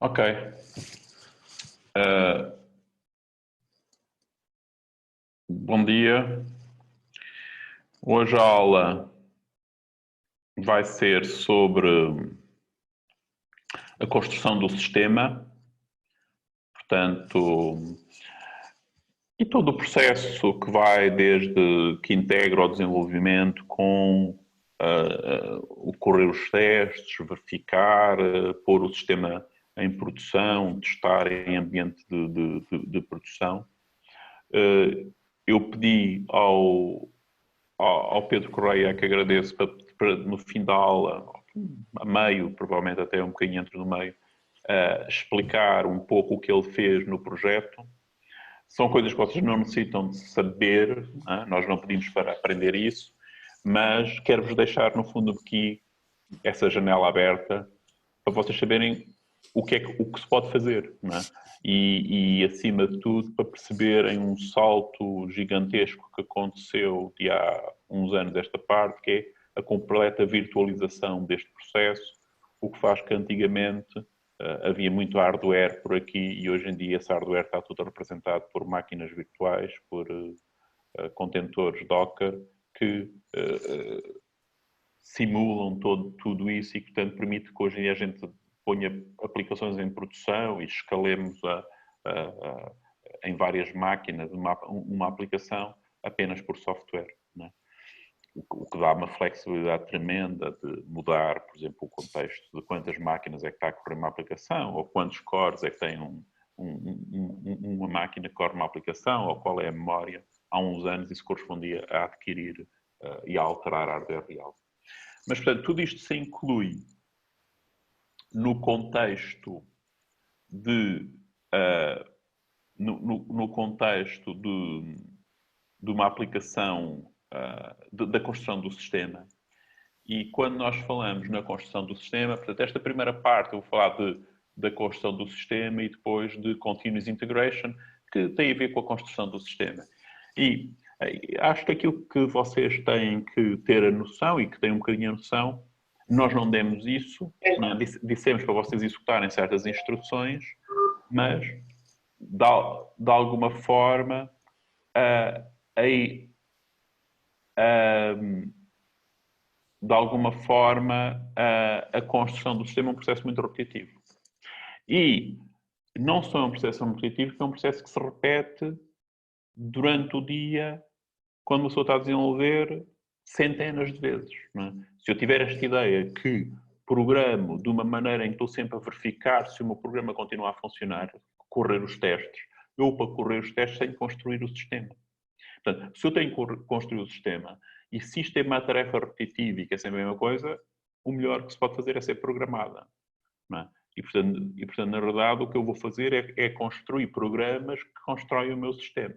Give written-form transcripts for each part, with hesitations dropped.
Ok. Uh, Bom dia. Hoje a aula vai ser sobre a construção do sistema, portanto, e todo o processo que vai desde que integra o desenvolvimento com ocorrer os testes, verificar, pôr o sistema em produção, testar em ambiente de produção. Eu pedi ao Pedro Correia, que agradeço, para no fim da aula, a meio, provavelmente até um bocadinho entre no meio, explicar um pouco o que ele fez no projeto. São coisas que vocês não necessitam de saber, nós não pedimos para aprender isso, mas quero-vos deixar, no fundo, aqui essa janela aberta para vocês saberem o que se pode fazer, não é? E, acima de tudo, para perceberem um salto gigantesco que aconteceu de há uns anos esta parte, que é a completa virtualização deste processo, o que faz que antigamente havia muito hardware por aqui e hoje em dia esse hardware está tudo representado por máquinas virtuais, por contentores Docker, que simulam tudo isso e, portanto, permite que hoje em dia a gente ponha aplicações em produção e escalemos em várias máquinas uma aplicação apenas por software, né? O que dá uma flexibilidade tremenda de mudar, por exemplo, o contexto de quantas máquinas é que está a correr uma aplicação, ou quantos cores é que tem uma máquina que corre uma aplicação, ou qual é a memória. Há uns anos isso correspondia a adquirir e a alterar a hardware real. Mas, portanto, tudo isto se inclui no contexto no contexto de uma aplicação da construção do sistema. E quando nós falamos na construção do sistema, portanto, esta primeira parte eu vou falar da construção do sistema e depois de Continuous Integration, que tem a ver com a construção do sistema. E acho que aquilo que vocês têm que ter a noção, e que têm um bocadinho a noção, nós não demos isso, não, dissemos para vocês executarem certas instruções, mas de alguma forma a construção do sistema é um processo muito repetitivo. E não só é um processo repetitivo, é um processo que se repete durante o dia, quando uma pessoa está a desenvolver centenas de vezes. Não é? Se eu tiver esta ideia que programo de uma maneira em que estou sempre a verificar se o meu programa continua a funcionar, correr os testes, eu para correr os testes tenho que construir o sistema. Portanto, se eu tenho que construir o sistema e se isto é uma tarefa repetitiva e que é sempre a mesma coisa, o melhor que se pode fazer é ser programada. Não é? E, portanto, na verdade, o que eu vou fazer é construir programas que constroem o meu sistema.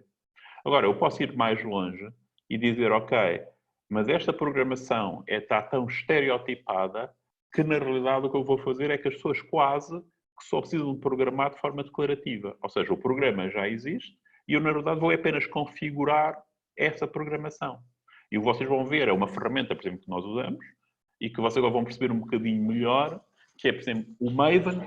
Agora, eu posso ir mais longe e dizer, ok, mas esta programação está tão estereotipada que, na realidade, o que eu vou fazer é que as pessoas quase que só precisam de programar de forma declarativa. Ou seja, o programa já existe e eu, na verdade, vou apenas configurar essa programação. E o que vocês vão ver é uma ferramenta, por exemplo, que nós usamos e que vocês agora vão perceber um bocadinho melhor, que é, por exemplo, o Maven,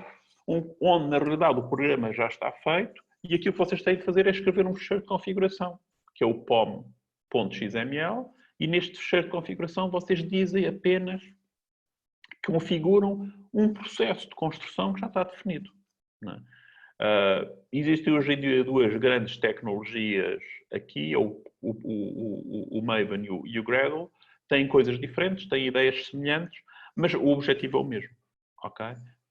onde, na realidade, o programa já está feito e aquilo que vocês têm de fazer é escrever um fecheiro de configuração, que é o pom.xml, e neste fecheiro de configuração vocês dizem apenas, configuram um processo de construção que já está definido. Não é? Existem hoje em dia duas grandes tecnologias aqui, o Maven e o Gradle, têm coisas diferentes, têm ideias semelhantes, mas o objetivo é o mesmo. Ok?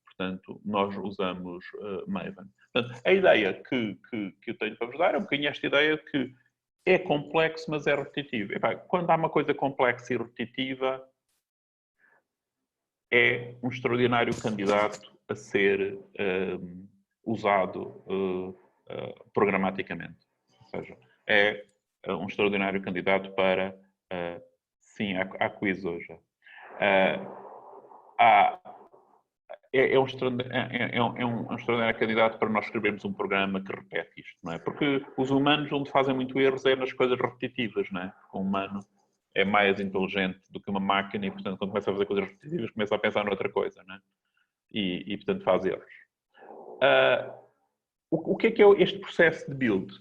Portanto, nós usamos Maven. Portanto, a ideia que eu tenho para vos dar é um bocadinho esta ideia que é complexo, mas é repetitivo. Quando há uma coisa complexa e repetitiva, é um extraordinário candidato a ser usado programaticamente. Ou seja, é um extraordinário candidato para, sim, há quiz hoje. É um extraordinário candidato para nós escrevermos um programa que repete isto, não é? Porque os humanos, onde fazem muito erros, é nas coisas repetitivas, não é? O humano é mais inteligente do que uma máquina e, portanto, quando começa a fazer coisas repetitivas, começa a pensar noutra coisa, não é? E portanto, faz erros. O que é este processo de build?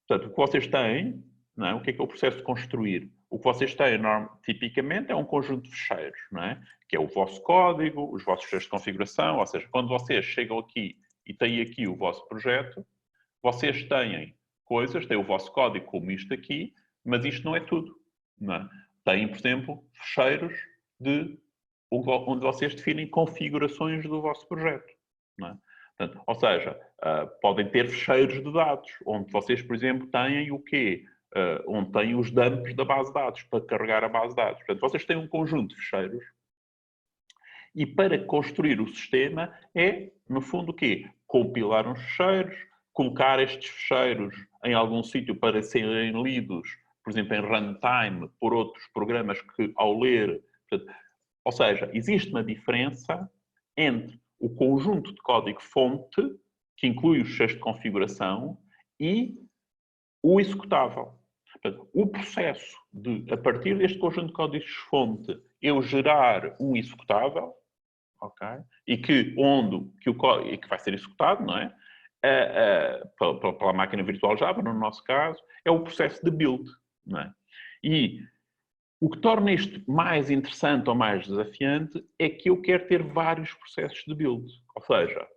Portanto, o que vocês têm, não é? O que é o processo de construir? O que vocês têm, tipicamente, é um conjunto de fecheiros, não é? Que é o vosso código, os vossos fecheiros de configuração, ou seja, quando vocês chegam aqui e têm aqui o vosso projeto, vocês têm coisas, têm o vosso código como isto aqui, mas isto não é tudo, não é? Têm, por exemplo, fecheiros onde vocês definem configurações do vosso projeto, não é? Portanto, ou seja, podem ter fecheiros de dados, onde vocês, por exemplo, têm o quê? Onde têm os dumps da base de dados, para carregar a base de dados. Portanto, vocês têm um conjunto de fecheiros e para construir o sistema é, no fundo, o quê? Compilar uns fecheiros, colocar estes fecheiros em algum sítio para serem lidos, por exemplo, em runtime, por outros programas que, ao ler... Portanto, ou seja, existe uma diferença entre o conjunto de código-fonte, que inclui os fecheiros de configuração, e o executável. Portanto, o processo de, a partir deste conjunto de códigos-fonte, eu gerar um executável, okay? E que vai ser executado, não é? Pela máquina virtual Java, no nosso caso, é o processo de build, não é? E o que torna isto mais interessante ou mais desafiante é que eu quero ter vários processos de build. Ou seja,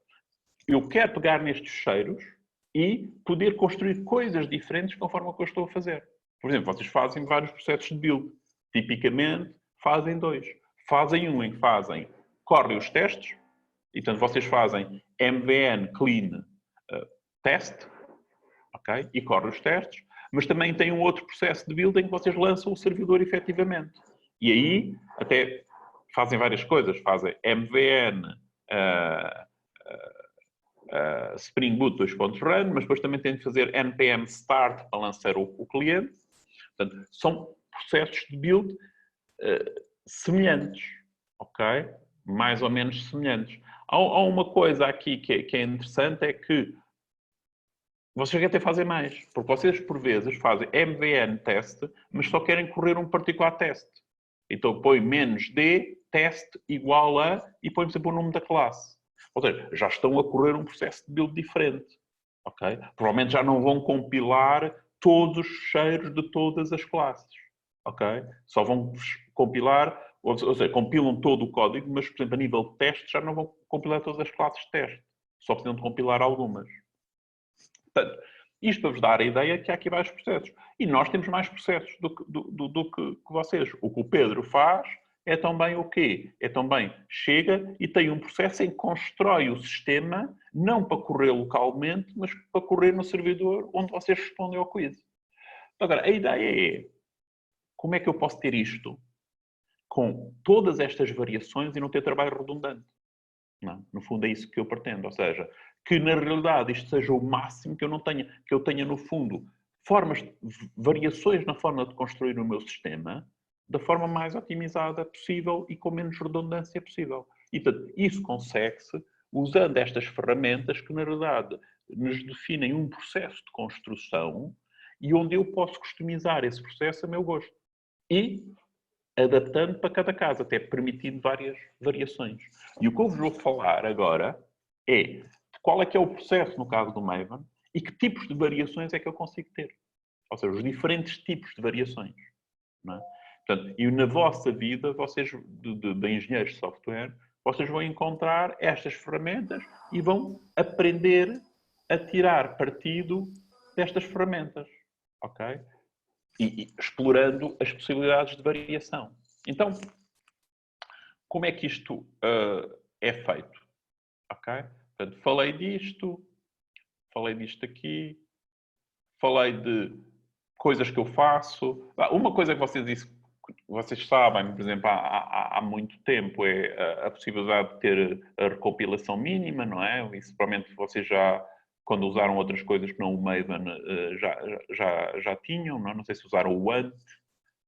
eu quero pegar nestes fecheiros e poder construir coisas diferentes conforme o que eu estou a fazer. Por exemplo, vocês fazem vários processos de build. Tipicamente, fazem dois. Fazem um em que correm os testes, e portanto vocês fazem MVN clean test, ok? E correm os testes. Mas também tem um outro processo de build em que vocês lançam o servidor efetivamente. E aí até fazem várias coisas. Fazem MVN Spring Boot 2.run, mas depois também têm de fazer npm start para lançar o cliente. Portanto, são processos de build semelhantes, ok? Mais ou menos semelhantes. Há uma coisa aqui que é interessante, é que vocês querem até fazer mais, porque vocês, por vezes, fazem MVN test, mas só querem correr um particular teste. Então, põe menos D, teste igual a, e põe sempre o nome da classe. Ou seja, já estão a correr um processo de build diferente. Okay? Provavelmente já não vão compilar todos os fecheiros de todas as classes. Okay? Só vão compilar, ou seja, compilam todo o código, mas, por exemplo, a nível de teste, já não vão compilar todas as classes de teste. Só precisam de compilar algumas. Portanto, isto para vos dar a ideia que há aqui vários processos. E nós temos mais processos do que vocês. O que o Pedro faz é também o quê? É também chega e tem um processo em que constrói o sistema, não para correr localmente, mas para correr no servidor onde vocês respondem ao quiz. Agora, a ideia é, como é que eu posso ter isto com todas estas variações e não ter trabalho redundante? Não, no fundo é isso que eu pretendo, ou seja, que na realidade isto seja o máximo que eu tenha no fundo variações na forma de construir o meu sistema da forma mais otimizada possível e com menos redundância possível. E portanto, isso consegue-se usando estas ferramentas que na realidade nos definem um processo de construção e onde eu posso customizar esse processo a meu gosto. E adaptando para cada caso, até permitindo várias variações. E o que eu vos vou falar agora é qual é que é o processo no caso do Maven e que tipos de variações é que eu consigo ter. Ou seja, os diferentes tipos de variações. Não é? Portanto, e na vossa vida, vocês, de engenheiros de software, vocês vão encontrar estas ferramentas e vão aprender a tirar partido destas ferramentas. Ok? E explorando as possibilidades de variação. Então, como é que isto é feito? Ok? Portanto, falei disto aqui, falei de coisas que eu faço. Uma coisa que vocês sabem, por exemplo, há muito tempo, é a possibilidade de ter a recompilação mínima, não é? Isso provavelmente vocês já, quando usaram outras coisas que não o Maven, já tinham, não é? Não sei se usaram o Want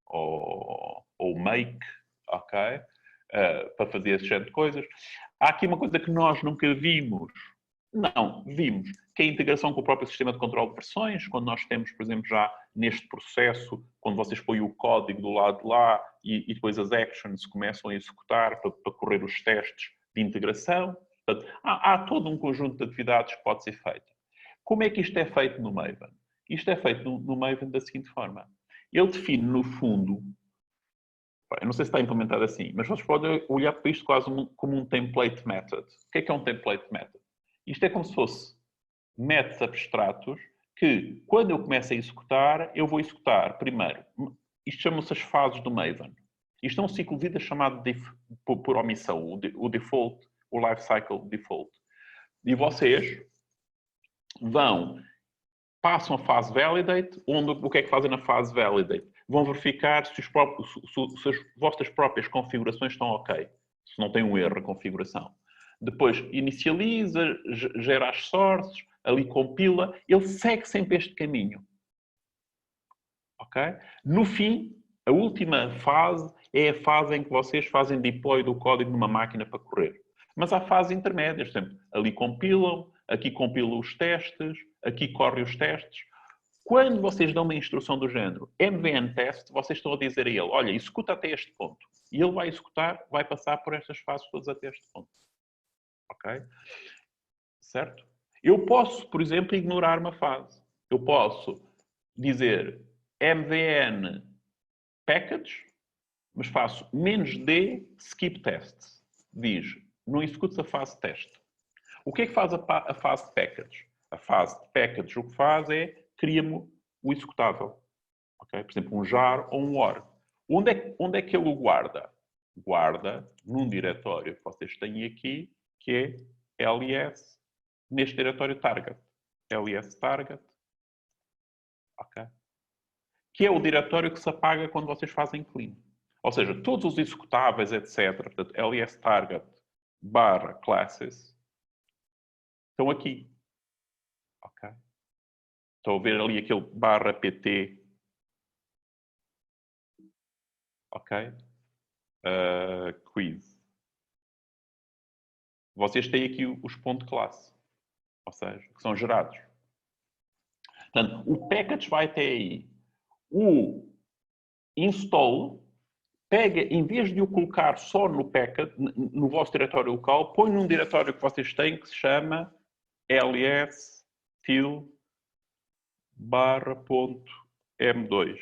ou o Make, ok? Para fazer esse género de coisas. Há aqui uma coisa que nós nunca vimos. Não, vimos, que é a integração com o próprio sistema de controle de versões, quando nós temos, por exemplo, já neste processo, quando vocês põem o código do lado de lá e depois as actions começam a executar para correr os testes de integração, Portanto, há todo um conjunto de atividades que pode ser feito. Como é que isto é feito no Maven? Isto é feito no Maven da seguinte forma. Ele define, no fundo, eu não sei se está implementado assim, mas vocês podem olhar para isto quase como um template method. O que é um template method? Isto é como se fosse métodos abstratos que, quando eu começo a executar, eu vou executar primeiro. Isto chama-se as fases do Maven. Isto é um ciclo de vida chamado por omissão, o default, o lifecycle default. E vocês passam a fase validate, onde o que é que fazem na fase validate? Vão verificar se as vossas próprias configurações estão ok, se não tem um erro a configuração. Depois inicializa, gera as sources, ali compila, ele segue sempre este caminho. Ok? No fim, a última fase é a fase em que vocês fazem deploy do código numa máquina para correr. Mas há fases intermédias, por exemplo, ali compilam, aqui compilam os testes, aqui correm os testes. Quando vocês dão uma instrução do género MVN test, vocês estão a dizer a ele, olha, executa até este ponto. E ele vai executar, vai passar por estas fases todas até este ponto. Ok? Certo? Eu posso, por exemplo, ignorar uma fase. Eu posso dizer MVN package, mas faço -d skip tests. Diz, não executes a fase de teste. O que é que faz a fase de package? A fase de package o que faz é cria-me o executável. Okay? Por exemplo, um jar ou um or. Onde é que ele o guarda? Guarda num diretório que vocês têm aqui, que é ls, neste diretório target. ls target. Ok? Que é o diretório que se apaga quando vocês fazem clean. Ou seja, todos os executáveis, etc., portanto, ls target / classes, estão aqui. Ok? Estão a ver ali aquele /pt. Ok? Quiz. Vocês têm aqui os pontos de classe. Ou seja, que são gerados. Portanto, o package vai até aí. O install pega, em vez de o colocar só no package, no vosso diretório local, põe num diretório que vocês têm que se chama ls til /.m2.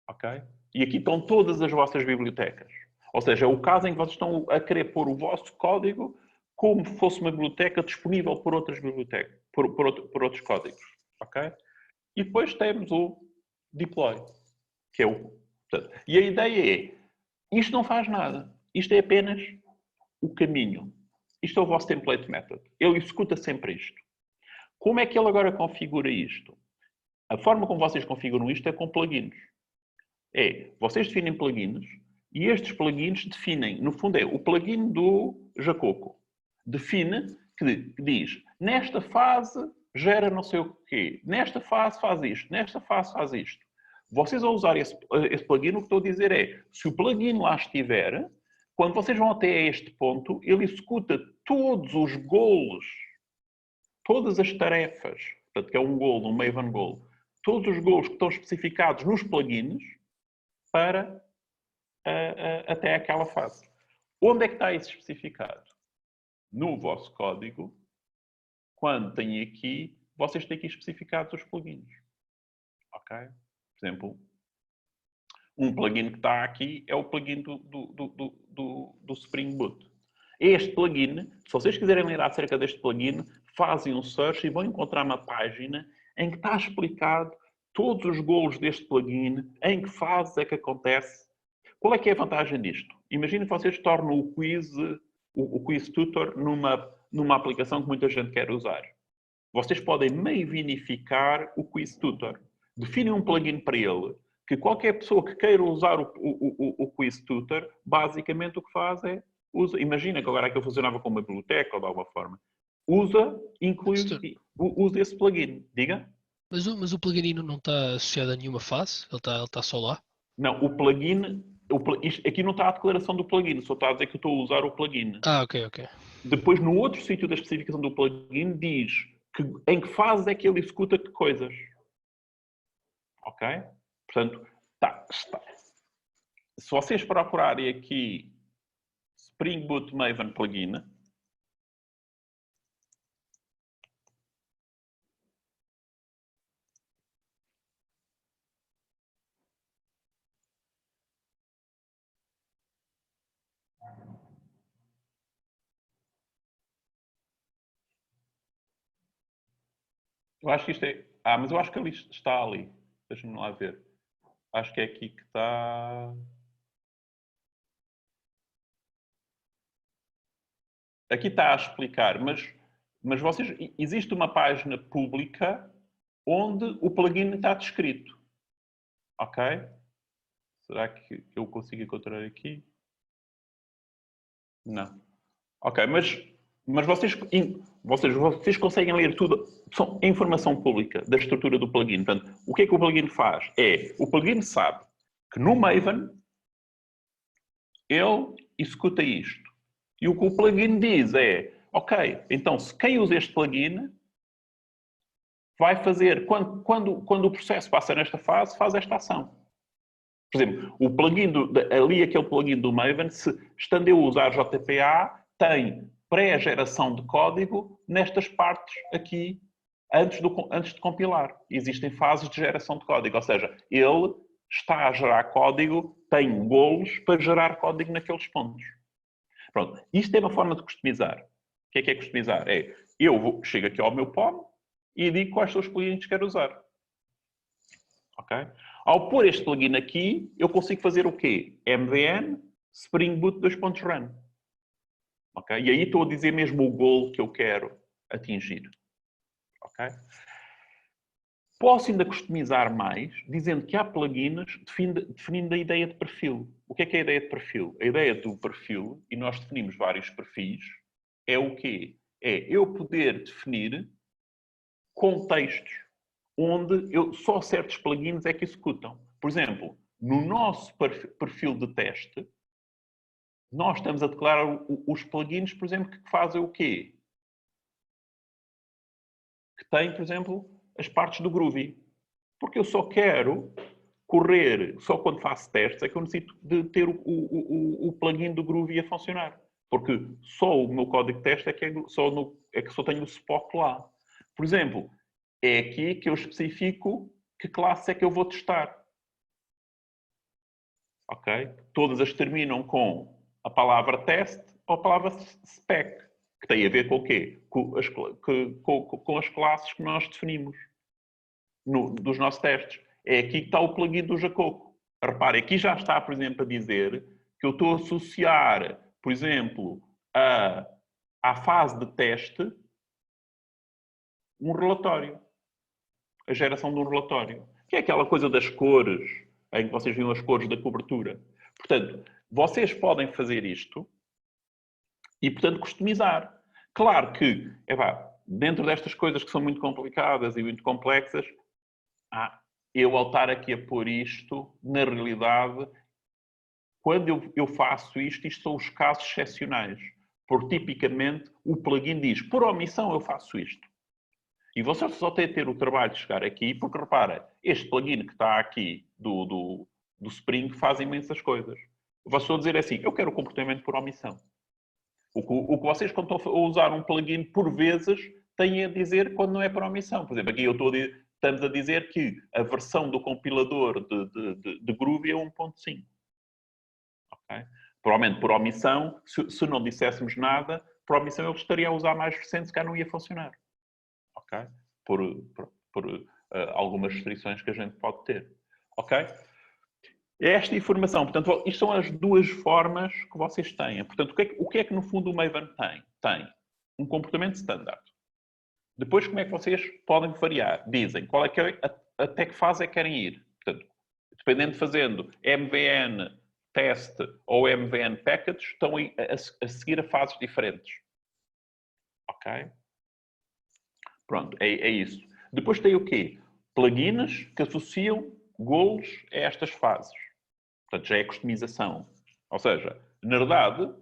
Ok? E aqui estão todas as vossas bibliotecas. Ou seja, é o caso em que vocês estão a querer pôr o vosso código como se fosse uma biblioteca disponível por outras bibliotecas, por outros códigos. Ok? E depois temos o deploy, que é o... Portanto, e a ideia é, isto não faz nada. Isto é apenas o caminho. Isto é o vosso template method. Ele executa sempre isto. Como é que ele agora configura isto? A forma como vocês configuram isto é com plugins. Vocês definem plugins e estes plugins definem, no fundo o plugin do Jacoco. Define que diz, nesta fase gera não sei o quê, nesta fase faz isto, nesta fase faz isto. Vocês ao usar esse plugin, o que estou a dizer é, se o plugin lá estiver, quando vocês vão até este ponto, ele executa todos os goals, todas as tarefas, portanto, que é um goal, um Maven goal, todos os goals que estão especificados nos plugins para até aquela fase. Onde é que está isso especificado? No vosso código, quando tem aqui, vocês têm aqui especificados os plugins. Ok? Por exemplo, um plugin que está aqui é o plugin do Spring Boot. Este plugin, se vocês quiserem ler acerca deste plugin, fazem um search e vão encontrar uma página em que está explicado todos os goals deste plugin, em que fase é que acontece. Qual é que é a vantagem disto? Imaginem que vocês tornam o Quiz Tutor numa aplicação que muita gente quer usar. Vocês podem meio vinificar o Quiz Tutor. Definem um plugin para ele, que qualquer pessoa que queira usar o Quiz Tutor, basicamente o que faz é, imagina que agora aquilo funcionava como uma biblioteca ou de alguma forma. Usa esse plugin. Diga? Mas o plugin não está associado a nenhuma fase? Ele está só lá? Não, o plugin... aqui não está a declaração do plugin, só está a dizer que eu estou a usar o plugin. Ok. Depois, no outro sítio da especificação do plugin, diz em que fase é que ele executa que coisas. Ok? Portanto, está. Se vocês procurarem aqui Spring Boot Maven Plugin, Eu acho que isto é... Ah, mas eu acho que ali está ali. Deixa-me lá ver. Acho que é aqui que está... Aqui está a explicar, mas vocês... Existe uma página pública onde o plugin está descrito. Ok? Será que eu consigo encontrar aqui? Não. Ok, mas vocês conseguem ler tudo. São informação pública da estrutura do plugin. Portanto, o que é que o plugin faz? O plugin sabe que no Maven ele executa isto. E o que o plugin diz é, ok, então se quem usa este plugin vai fazer, quando o processo passa nesta fase, faz esta ação. Por exemplo, o plugin aquele plugin do Maven, se estando eu a usar JPA, tem pré-geração de código nestas partes aqui, antes de compilar. Existem fases de geração de código, ou seja, ele está a gerar código, tem golos para gerar código naqueles pontos. Pronto, isto é uma forma de customizar. O que é customizar? Chego aqui ao meu POM e digo quais são os plugins que quero usar. Ok? Ao pôr este plugin aqui, eu consigo fazer o quê? MVN Spring Boot 2.run. Ok? E aí estou a dizer mesmo o goal que eu quero atingir. Ok? Posso ainda customizar mais, dizendo que há plugins definindo a ideia de perfil. O que é a ideia de perfil? A ideia do perfil, e nós definimos vários perfis, é o quê? É eu poder definir contextos onde só certos plugins é que executam. Por exemplo, no nosso perfil de teste, nós estamos a declarar os plugins, por exemplo, que fazem o quê? Que têm, por exemplo, as partes do Groovy. Porque eu só quero correr, só quando faço testes, é que eu necessito de ter o plugin do Groovy a funcionar. Porque só o meu código de teste é que só tenho o Spock lá. Por exemplo, é aqui que eu especifico que classe é que eu vou testar. Ok? Todas as terminam com a palavra teste ou a palavra spec, que tem a ver com o quê? Com as classes que nós definimos dos nossos testes. É aqui que está o plugin do Jacoco. Repare, aqui já está, por exemplo, a dizer que eu estou a associar, por exemplo, à fase de teste um relatório. A geração de um relatório. Que é aquela coisa das cores, em que vocês viram as cores da cobertura. Portanto, vocês podem fazer isto e, portanto, customizar. Claro que, dentro destas coisas que são muito complicadas e muito complexas, eu ao estar aqui a pôr isto, na realidade, quando eu faço isto são os casos excepcionais. Porque, tipicamente, o plugin diz, por omissão eu faço isto. E você só tem a ter o trabalho de chegar aqui, porque repara, este plugin que está aqui do Spring faz imensas coisas. Vou só dizer assim, eu quero o comportamento por omissão. O que vocês, quando estão a usar um plugin por vezes, têm a dizer quando não é por omissão. Por exemplo, aqui estamos a dizer que a versão do compilador de Groovy é 1.5. Okay? Provavelmente por omissão, se não disséssemos nada, por omissão ele estaria a usar mais recente, se cá não ia funcionar. Ok? Por algumas restrições que a gente pode ter. Ok? Esta informação, portanto, isto são as duas formas que vocês têm. Portanto, o que é que no fundo o Maven tem? Tem um comportamento standard. Depois, como é que vocês podem variar? Dizem até que fase é que querem ir. Portanto, dependendo de fazendo MVN test ou MVN package, estão a seguir a fases diferentes. Ok? Pronto, é isso. Depois tem o quê? Plugins que associam golos a estas fases. Portanto, já é customização. Ou seja, na verdade,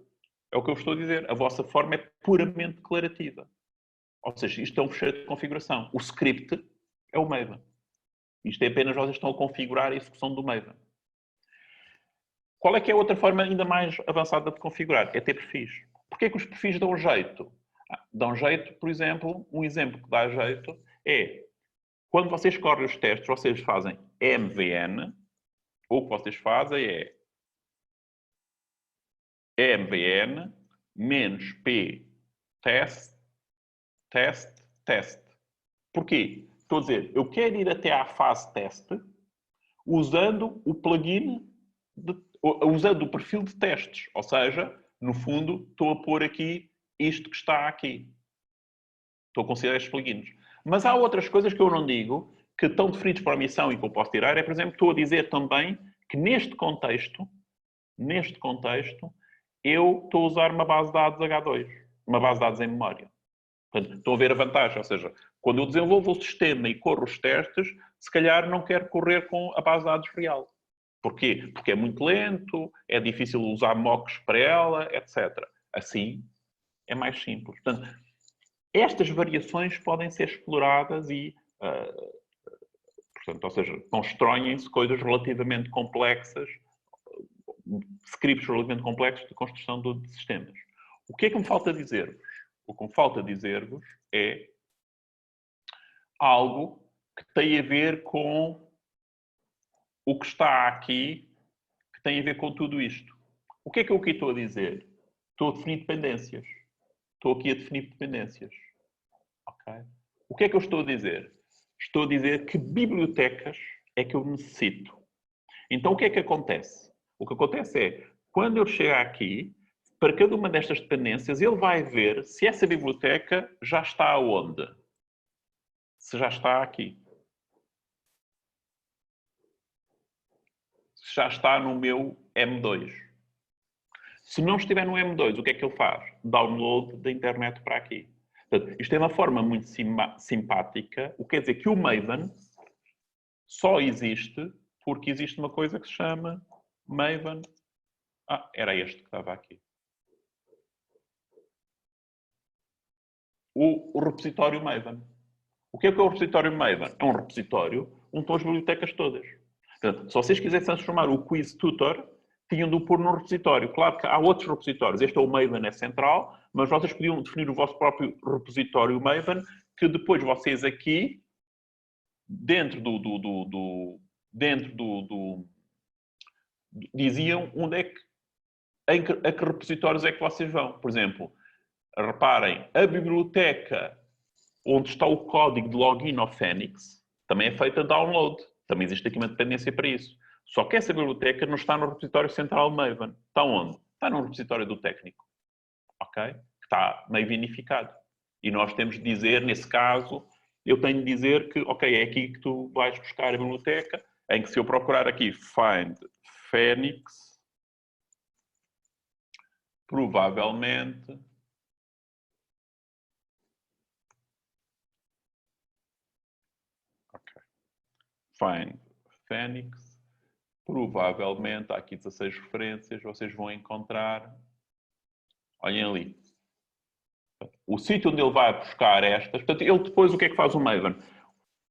é o que eu estou a dizer, a vossa forma é puramente declarativa. Ou seja, isto é um fecheiro de configuração. O script é o Maven. Isto é apenas vocês estão a configurar a execução do Maven. Qual é que é a outra forma ainda mais avançada de configurar? É ter perfis. Porquê que os perfis dão jeito? Dão jeito, por exemplo, um exemplo que dá jeito é quando vocês correm os testes, vocês fazem MVN, ou o que vocês fazem é MVN menos P test. Porquê? Estou a dizer, eu quero ir até à fase teste usando o plugin, usando o perfil de testes. Ou seja, no fundo, estou a pôr aqui isto que está aqui. Estou a considerar estes plugins. Mas há outras coisas que eu não digo, que estão definidos para a missão e que eu posso tirar. É, por exemplo, estou a dizer também que neste contexto, eu estou a usar uma base de dados H2. Uma base de dados em memória. Portanto, estão a ver a vantagem. Ou seja, quando eu desenvolvo o sistema e corro os testes, se calhar não quero correr com a base de dados real. Porquê? Porque é muito lento, é difícil usar mocks para ela, etc. Assim, é mais simples. Portanto, estas variações podem ser exploradas e, portanto, ou seja, constroem-se coisas relativamente complexas, scripts relativamente complexos de construção de sistemas. O que é que me falta dizer-vos? O que me falta dizer-vos é algo que tem a ver com o que está aqui, que tem a ver com tudo isto. O que é que eu aqui estou a dizer? Estou a definir dependências. Estou aqui a definir dependências. Okay? O que é que eu estou a dizer? Estou a dizer que bibliotecas é que eu necessito. Então, o que é que acontece? O que acontece é, quando eu chego aqui, para cada uma destas dependências, ele vai ver se essa biblioteca já está onde. Se já está aqui. Se já está no meu M2. Se não estiver no M2, o que é que ele faz? Download da internet para aqui. Portanto, isto é uma forma muito simpática, o que quer dizer que o Maven só existe porque existe uma coisa que se chama Maven. Era este que estava aqui. O repositório Maven. O que é o repositório Maven? É um repositório onde estão as bibliotecas todas. Portanto, se vocês quisessem transformar o Quiz Tutor, tinham de o pôr num repositório. Claro que há outros repositórios. Este é o Maven, é central, mas vocês podiam definir o vosso próprio repositório Maven, que depois vocês aqui, diziam onde é que, a que repositórios é que vocês vão. Por exemplo, reparem, a biblioteca onde está o código de login ao Phoenix também é feita download. Também existe aqui uma dependência para isso. Só que essa biblioteca não está no repositório central Maven. Está onde? Está no repositório do técnico. Ok? Que está mavenificado. E nós temos de dizer, nesse caso, eu tenho de dizer que, ok, é aqui que tu vais buscar a biblioteca, em que se eu procurar aqui find Phoenix, provavelmente find Phoenix, provavelmente, há aqui 16 referências, vocês vão encontrar, olhem ali, o sítio onde ele vai buscar estas, portanto, ele depois o que é que faz o Maven?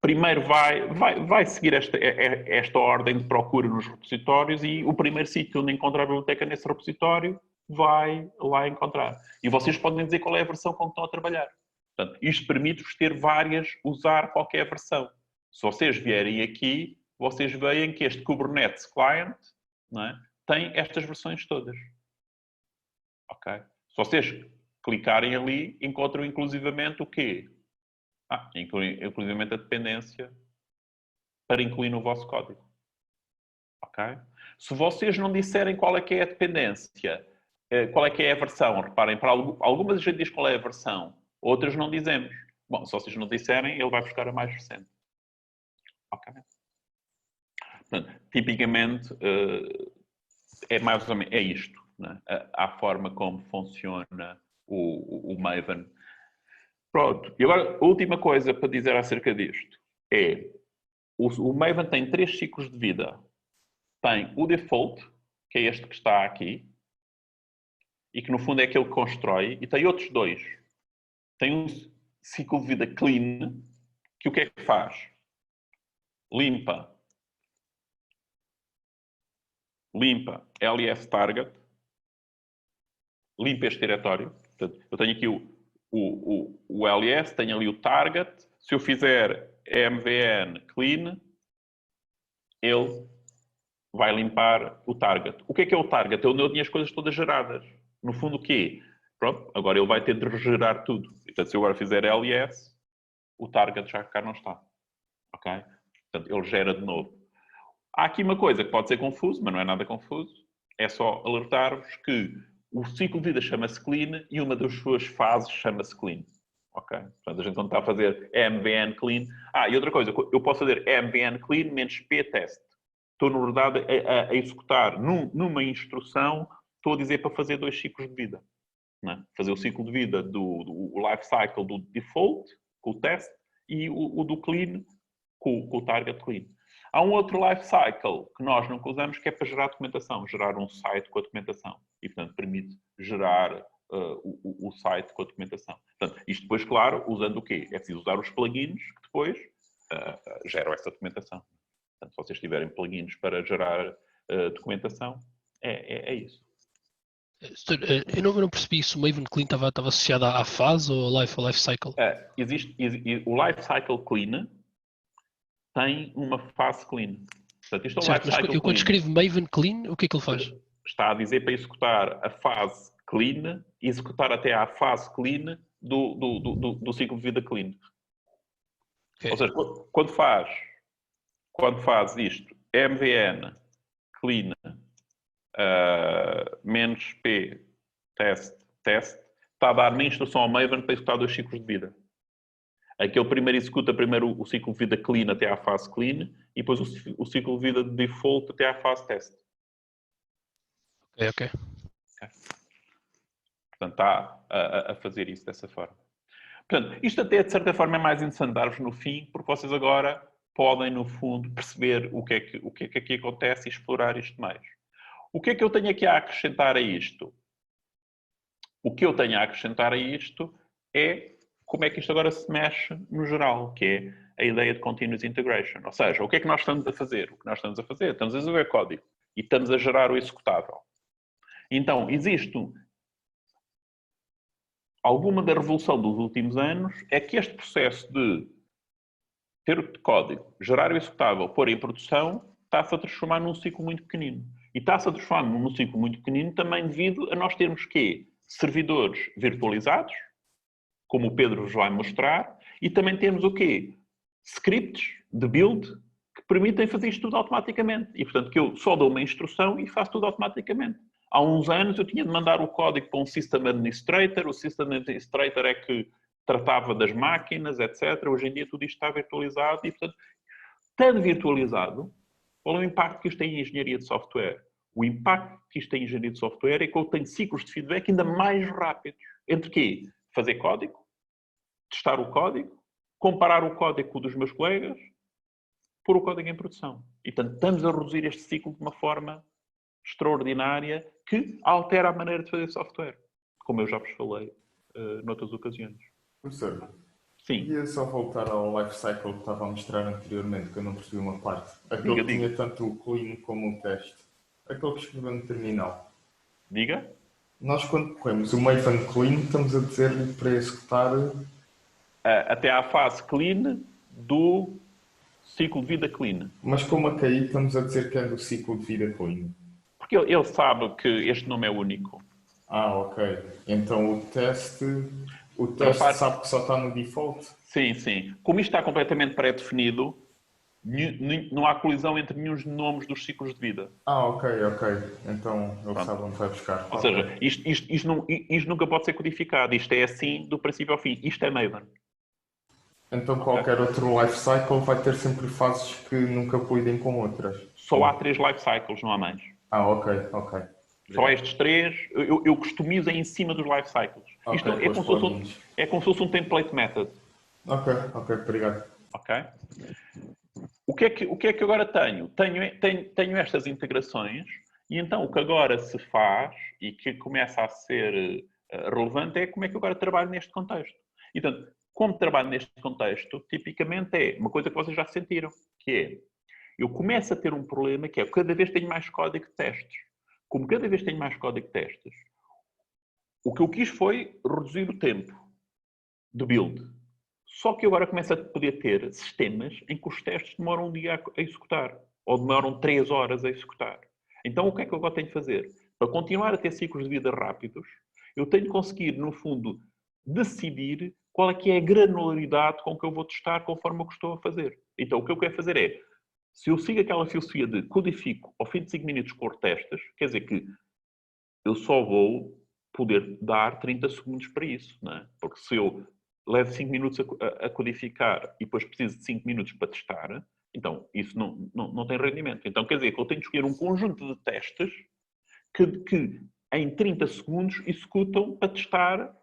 Primeiro vai seguir esta ordem de procura nos repositórios e o primeiro sítio onde encontrar a biblioteca nesse repositório vai lá encontrar. E vocês podem dizer qual é a versão com que estão a trabalhar. Portanto, isto permite-vos ter várias, usar qualquer versão. Se vocês vierem aqui, vocês veem que este Kubernetes Client, não é, tem estas versões todas. Ok? Se vocês clicarem ali, encontram inclusivamente o quê? Inclusivamente a dependência para incluir no vosso código. Ok? Se vocês não disserem qual é que é a dependência, qual é que é a versão, reparem, para algumas a gente diz qual é a versão, outras não dizemos. Bom, se vocês não disserem, ele vai buscar a mais recente. Ok? Portanto, tipicamente, é mais ou menos, é isto. Né? A forma como funciona o Maven. Pronto. E agora, a última coisa para dizer acerca disto é o Maven tem 3 ciclos de vida. Tem o default, que é este que está aqui, e que no fundo é aquele que constrói, e tem outros 2. Tem um ciclo de vida clean, que o que é que faz? Limpa ls target, limpa este diretório. Portanto, eu tenho aqui o ls, tenho ali o target. Se eu fizer mvn clean, ele vai limpar o target. O que é o target? É onde eu tinha as coisas todas geradas. No fundo, o quê? Pronto, agora ele vai ter de regerar tudo. Portanto, se eu agora fizer ls, o target já cá não está. Ok? Portanto, ele gera de novo. Há aqui uma coisa que pode ser confuso, mas não é nada confuso. É só alertar-vos que o ciclo de vida chama-se clean e uma das suas fases chama-se clean. Ok? Portanto, a gente quando está a fazer MVN clean... e outra coisa, eu posso fazer MVN clean menos P-test. Estou, na verdade, a executar numa instrução, estou a dizer para fazer 2 ciclos de vida. Não é? Fazer o ciclo de vida do life cycle do default, com o test, e o do clean, com o target clean. Há um outro life cycle que nós nunca usamos, que é para gerar documentação, gerar um site com a documentação. E, portanto, permite gerar o site com a documentação. Portanto, isto depois, claro, usando o quê? É preciso usar os plugins que depois geram essa documentação. Portanto, se vocês tiverem plugins para gerar documentação, é isso. Eu não percebi se o Maven Clean estava associado à fase ou ao life cycle. O life cycle clean tem uma fase clean. Portanto, isto é um certo, life cycle mas eu quando escrevo Maven Clean, o que é que ele faz? Está a dizer para executar a fase clean e executar até à fase clean do ciclo de vida clean. Okay. Ou seja, quando faz isto, MVN clean menos P test, está a dar uma instrução ao Maven para executar 2 ciclos de vida. Aquele primeiro executa primeiro o ciclo de vida clean até à fase clean e depois o ciclo de vida de default até à fase test. Ok. Portanto, está a fazer isso dessa forma. Portanto, isto até de certa forma é mais interessante dar-vos no fim, porque vocês agora podem, no fundo, perceber o que é que aqui acontece e explorar isto mais. O que é que eu tenho aqui a acrescentar a isto? O que eu tenho a acrescentar a isto é como é que isto agora se mexe no geral, que é a ideia de continuous integration. Ou seja, o que é que nós estamos a fazer? O que nós estamos a fazer? Estamos a desenvolver código e estamos a gerar o executável. Então, existe alguma da revolução dos últimos anos é que este processo de ter o código, gerar o executável, pôr em produção, está-se a transformar num ciclo muito pequenino. E está-se a transformar num ciclo muito pequenino também devido a nós termos servidores virtualizados, como o Pedro vos vai mostrar, e também temos o quê? Scripts de build que permitem fazer isto tudo automaticamente. E, portanto, que eu só dou uma instrução e faço tudo automaticamente. Há uns anos eu tinha de mandar o código para um System Administrator, o System Administrator é que tratava das máquinas, etc. Hoje em dia tudo isto está virtualizado e, portanto, estando virtualizado, qual é o impacto que isto tem em engenharia de software? O impacto que isto tem em engenharia de software é que eu tenho ciclos de feedback ainda mais rápidos. Entre quê? Fazer código, testar o código, comparar o código com o dos meus colegas, pôr o código em produção. E, portanto, estamos a reduzir este ciclo de uma forma extraordinária que altera a maneira de fazer software, como eu já vos falei noutras ocasiões. Professor, sim. Queria só voltar ao life cycle que estava a mostrar anteriormente, que eu não percebi uma parte. Aquele que tinha tanto o clean como o teste. Aquele que escreveu no terminal. Diga? Nós, quando corremos o Maven clean, estamos a dizer-lhe para executar... até à fase clean do ciclo de vida clean. Mas como a cair, estamos a dizer que é do ciclo de vida clean. Porque ele sabe que este nome é único. Ok. Então o teste sabe que só está no default? Sim, sim. Como isto está completamente pré-definido, não há colisão entre nenhum dos nomes dos ciclos de vida. Ok. Então ele sabe onde vai buscar. Ou seja, isto nunca pode ser codificado. Isto é assim do princípio ao fim. Isto é Maven. Então qualquer outro life cycle vai ter sempre fases que nunca colidem com outras. Só há 3 life cycles, não há mais. Ok. Só estes 3, eu customizo em cima dos life cycles. Isto é como se fosse um template method. Ok, obrigado. Ok? O que é que agora tenho? Tenho estas integrações e então o que agora se faz e que começa a ser relevante é como é que eu agora trabalho neste contexto. E, portanto, como trabalho neste contexto, tipicamente é uma coisa que vocês já sentiram, que é, eu começo a ter um problema que é, cada vez tenho mais código de testes. Como cada vez tenho mais código de testes, o que eu quis foi reduzir o tempo de build. Só que agora começo a poder ter sistemas em que os testes demoram um dia a executar, ou demoram 3 horas a executar. Então, o que é que eu agora tenho de fazer? Para continuar a ter ciclos de vida rápidos, eu tenho de conseguir, no fundo, decidir qual é que é a granularidade com que eu vou testar conforme o que estou a fazer. Então, o que eu quero fazer é, se eu sigo aquela filosofia de codifico ao fim de 5 minutos corro testes, quer dizer que eu só vou poder dar 30 segundos para isso, não é? Porque se eu levo 5 minutos a codificar e depois preciso de 5 minutos para testar, então isso não tem rendimento. Então quer dizer que eu tenho de escolher um conjunto de testes que em 30 segundos executam para testar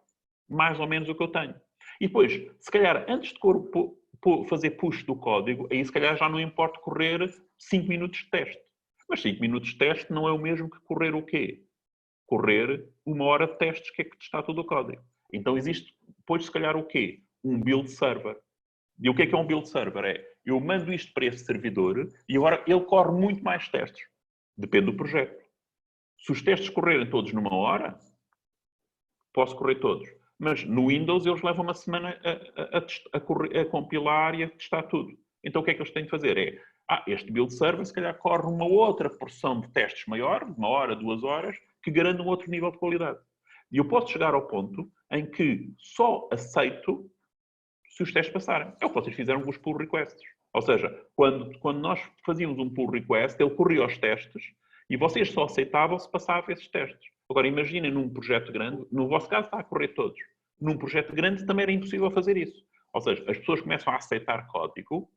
mais ou menos o que eu tenho. E depois, se calhar, antes de fazer push do código, aí se calhar já não importa correr 5 minutos de teste. Mas 5 minutos de teste não é o mesmo que correr o quê? Correr 1 hora de testes, que é que testar todo o código. Então existe, depois se calhar o quê? Um build server. E o que é um build server? É, eu mando isto para esse servidor e agora ele corre muito mais testes. Depende do projeto. Se os testes correrem todos numa hora, posso correr todos. Mas no Windows eles levam uma semana a compilar e a testar tudo. Então o que é que eles têm de fazer? Este build server se calhar corre uma outra porção de testes maior, 1 hora, 2 horas, que garante um outro nível de qualidade. E eu posso chegar ao ponto em que só aceito se os testes passarem. É o que vocês fizeram com os pull requests. Ou seja, quando nós fazíamos um pull request, ele corria os testes e vocês só aceitavam se passavam esses testes. Agora, imaginem num projeto grande, no vosso caso está a correr todos. Num projeto grande também era impossível fazer isso. Ou seja, as pessoas começam a aceitar código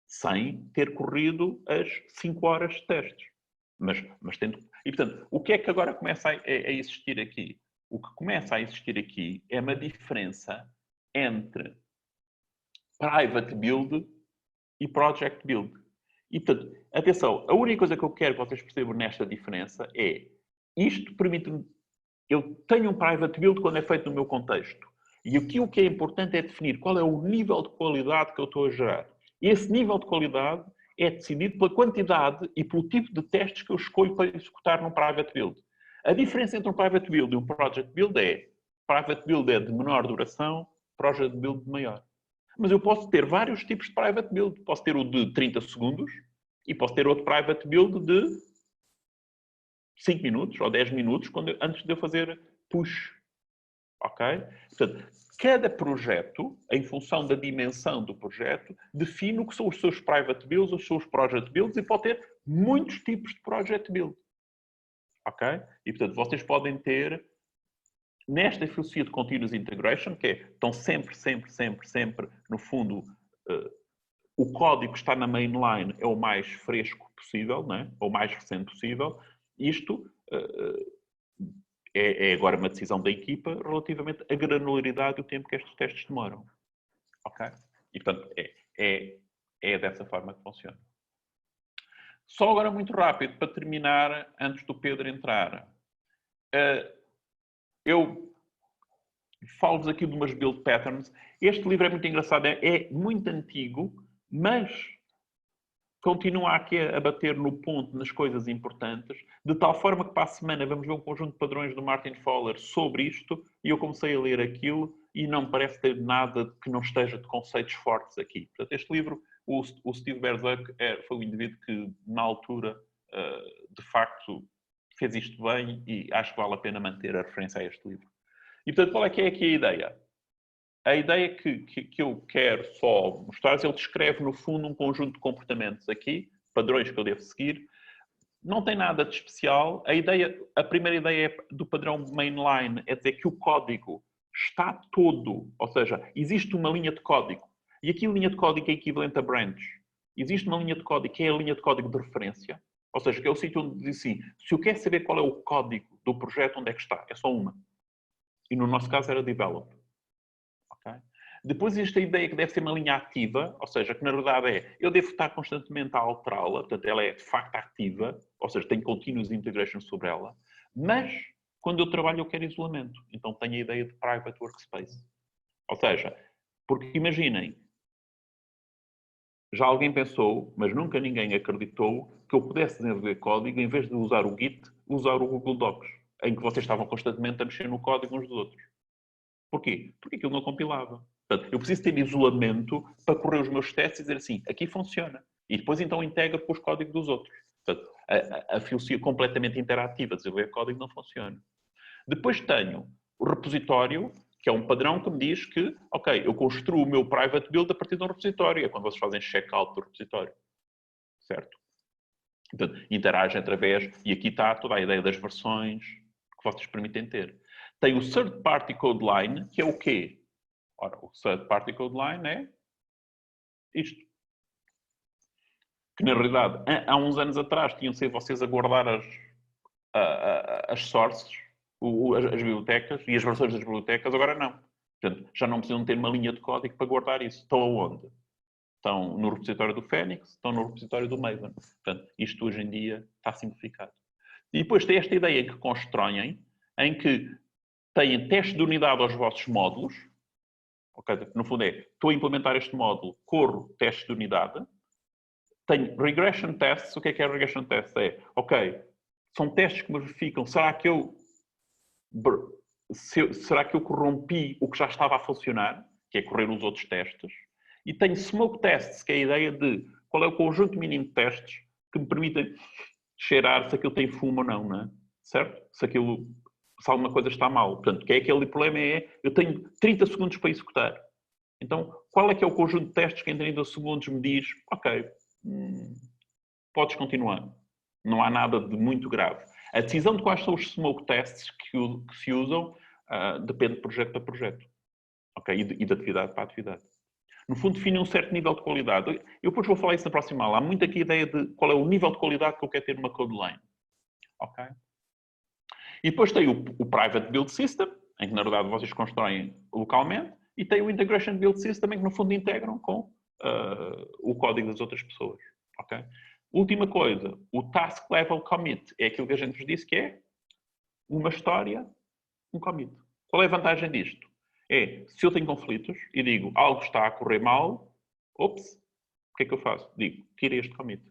sem ter corrido as 5 horas de testes. Mas tendo... E, portanto, o que é que agora começa a existir aqui? O que começa a existir aqui é uma diferença entre private build e project build. E, portanto, atenção, a única coisa que eu quero que vocês percebam nesta diferença é isto permite-me... Eu tenho um private build quando é feito no meu contexto. E aqui o que é importante é definir qual é o nível de qualidade que eu estou a gerar. E esse nível de qualidade é decidido pela quantidade e pelo tipo de testes que eu escolho para executar num private build. A diferença entre um private build e um project build é private build é de menor duração, project build de maior. Mas eu posso ter vários tipos de private build. Posso ter o de 30 segundos e posso ter outro private build de 5 minutos ou 10 minutos antes de eu fazer push. Ok? Portanto, cada projeto, em função da dimensão do projeto, define o que são os seus private builds, os seus project builds e pode ter muitos tipos de project build. Ok? E, portanto, vocês podem ter, nesta filosofia de continuous integration, que estão sempre, no fundo, o código que está na mainline é o mais fresco possível, não é? Ou o mais recente possível. Isto é agora uma decisão da equipa relativamente à granularidade e o tempo que estes testes demoram. Ok? E, portanto, é dessa forma que funciona. Só agora muito rápido, para terminar, antes do Pedro entrar. Eu falo-vos aqui de umas build patterns. Este livro é muito engraçado, é muito antigo, mas continua aqui a bater no ponto, nas coisas importantes, de tal forma que para a semana vamos ver um conjunto de padrões do Martin Fowler sobre isto, e eu comecei a ler aquilo e não me parece ter nada que não esteja de conceitos fortes aqui. Portanto, este livro, o Steve Berzak foi um indivíduo que, na altura, de facto, fez isto bem e acho que vale a pena manter a referência a este livro. E, portanto, qual é que é aqui a ideia? A ideia que eu quero só mostrar, ele descreve, no fundo, um conjunto de comportamentos aqui, padrões que eu devo seguir. Não tem nada de especial. A primeira ideia do padrão mainline é dizer que o código está todo, ou seja, existe uma linha de código. E aqui a linha de código é equivalente a branch. Existe uma linha de código que é a linha de código de referência. Ou seja, que é o sítio onde diz assim, se eu quero saber qual é o código do projeto, onde é que está? É só uma. E no nosso caso era develop. Okay? Depois existe a ideia que deve ser uma linha ativa, ou seja, que na verdade eu devo estar constantemente a alterá-la, portanto ela é de facto ativa, ou seja, tenho continuous integration sobre ela, mas quando eu trabalho eu quero isolamento, então tenho a ideia de private workspace. Ou seja, porque imaginem, já alguém pensou, mas nunca ninguém acreditou que eu pudesse desenvolver código em vez de usar o Git, usar o Google Docs, em que vocês estavam constantemente a mexer no código uns dos outros. Porquê? Porque aquilo não compilava. Portanto, eu preciso ter isolamento para correr os meus testes e dizer assim, aqui funciona. E depois então integra com os códigos dos outros. Portanto, a filosofia completamente interativa de desenvolver código não funciona. Depois tenho o repositório, que é um padrão que me diz que, ok, eu construo o meu private build a partir de um repositório. É quando vocês fazem checkout do repositório. Certo? Portanto, interagem através, e aqui está toda a ideia das versões que vocês permitem ter. Tem o Third Party Code Line, que é o quê? Ora, o Third Party Code Line é isto. Que, na realidade, há uns anos atrás, tinham sido vocês a guardar as sources, as bibliotecas e as versões das bibliotecas, agora não. Portanto, já não precisam ter uma linha de código para guardar isso. Estão aonde? Estão no repositório do Phoenix, estão no repositório do Maven. Portanto, isto hoje em dia está simplificado. E depois tem esta ideia que constroem, em que têm teste de unidade aos vossos módulos. Okay? No fundo é, estou a implementar este módulo, corro teste de unidade. Tenho regression tests. O que é regression tests? É, ok, são testes que me verificam, será que eu corrompi o que já estava a funcionar, que é correr os outros testes. E tenho smoke tests, que é a ideia de qual é o conjunto mínimo de testes que me permitem cheirar se aquilo tem fumo ou não, não é? Certo? Se alguma coisa está mal. Portanto, que é aquele problema eu tenho 30 segundos para executar. Então, qual é que é o conjunto de testes que em 30 segundos me diz, ok, podes continuar. Não há nada de muito grave. A decisão de quais são os smoke tests que se usam depende de projeto a projeto. Ok? E de atividade para atividade. No fundo, define um certo nível de qualidade. Eu depois vou falar isso na próxima aula. Há muito aqui a ideia de qual é o nível de qualidade que eu quero ter numa code line. Ok? E depois tem o Private Build System, em que, na verdade, vocês constroem localmente, e tem o Integration Build System, em que, no fundo, integram com o código das outras pessoas. Ok? Última coisa, o Task Level Commit. É aquilo que a gente vos disse que é uma história, um commit. Qual é a vantagem disto? É, se eu tenho conflitos e digo algo está a correr mal, ops, o que é que eu faço? Digo, tira este commit.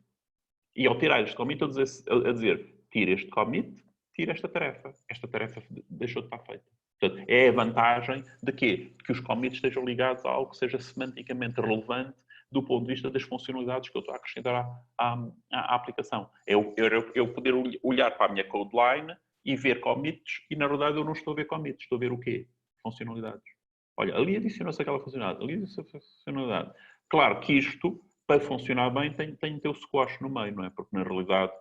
E ao tirar este commit, a dizer tira este commit, tira esta tarefa. Esta tarefa deixou de estar feita. Portanto, é a vantagem de quê? De que os commits estejam ligados a algo que seja semanticamente relevante do ponto de vista das funcionalidades que eu estou a acrescentar à aplicação. É eu poder olhar para a minha code line e ver commits, e na verdade eu não estou a ver commits, estou a ver o quê? Funcionalidades. Olha, ali adicionou-se aquela funcionalidade, ali adicionou-se a funcionalidade. Claro que isto, para funcionar bem, tem de ter o squash no meio, não é? Porque na realidade,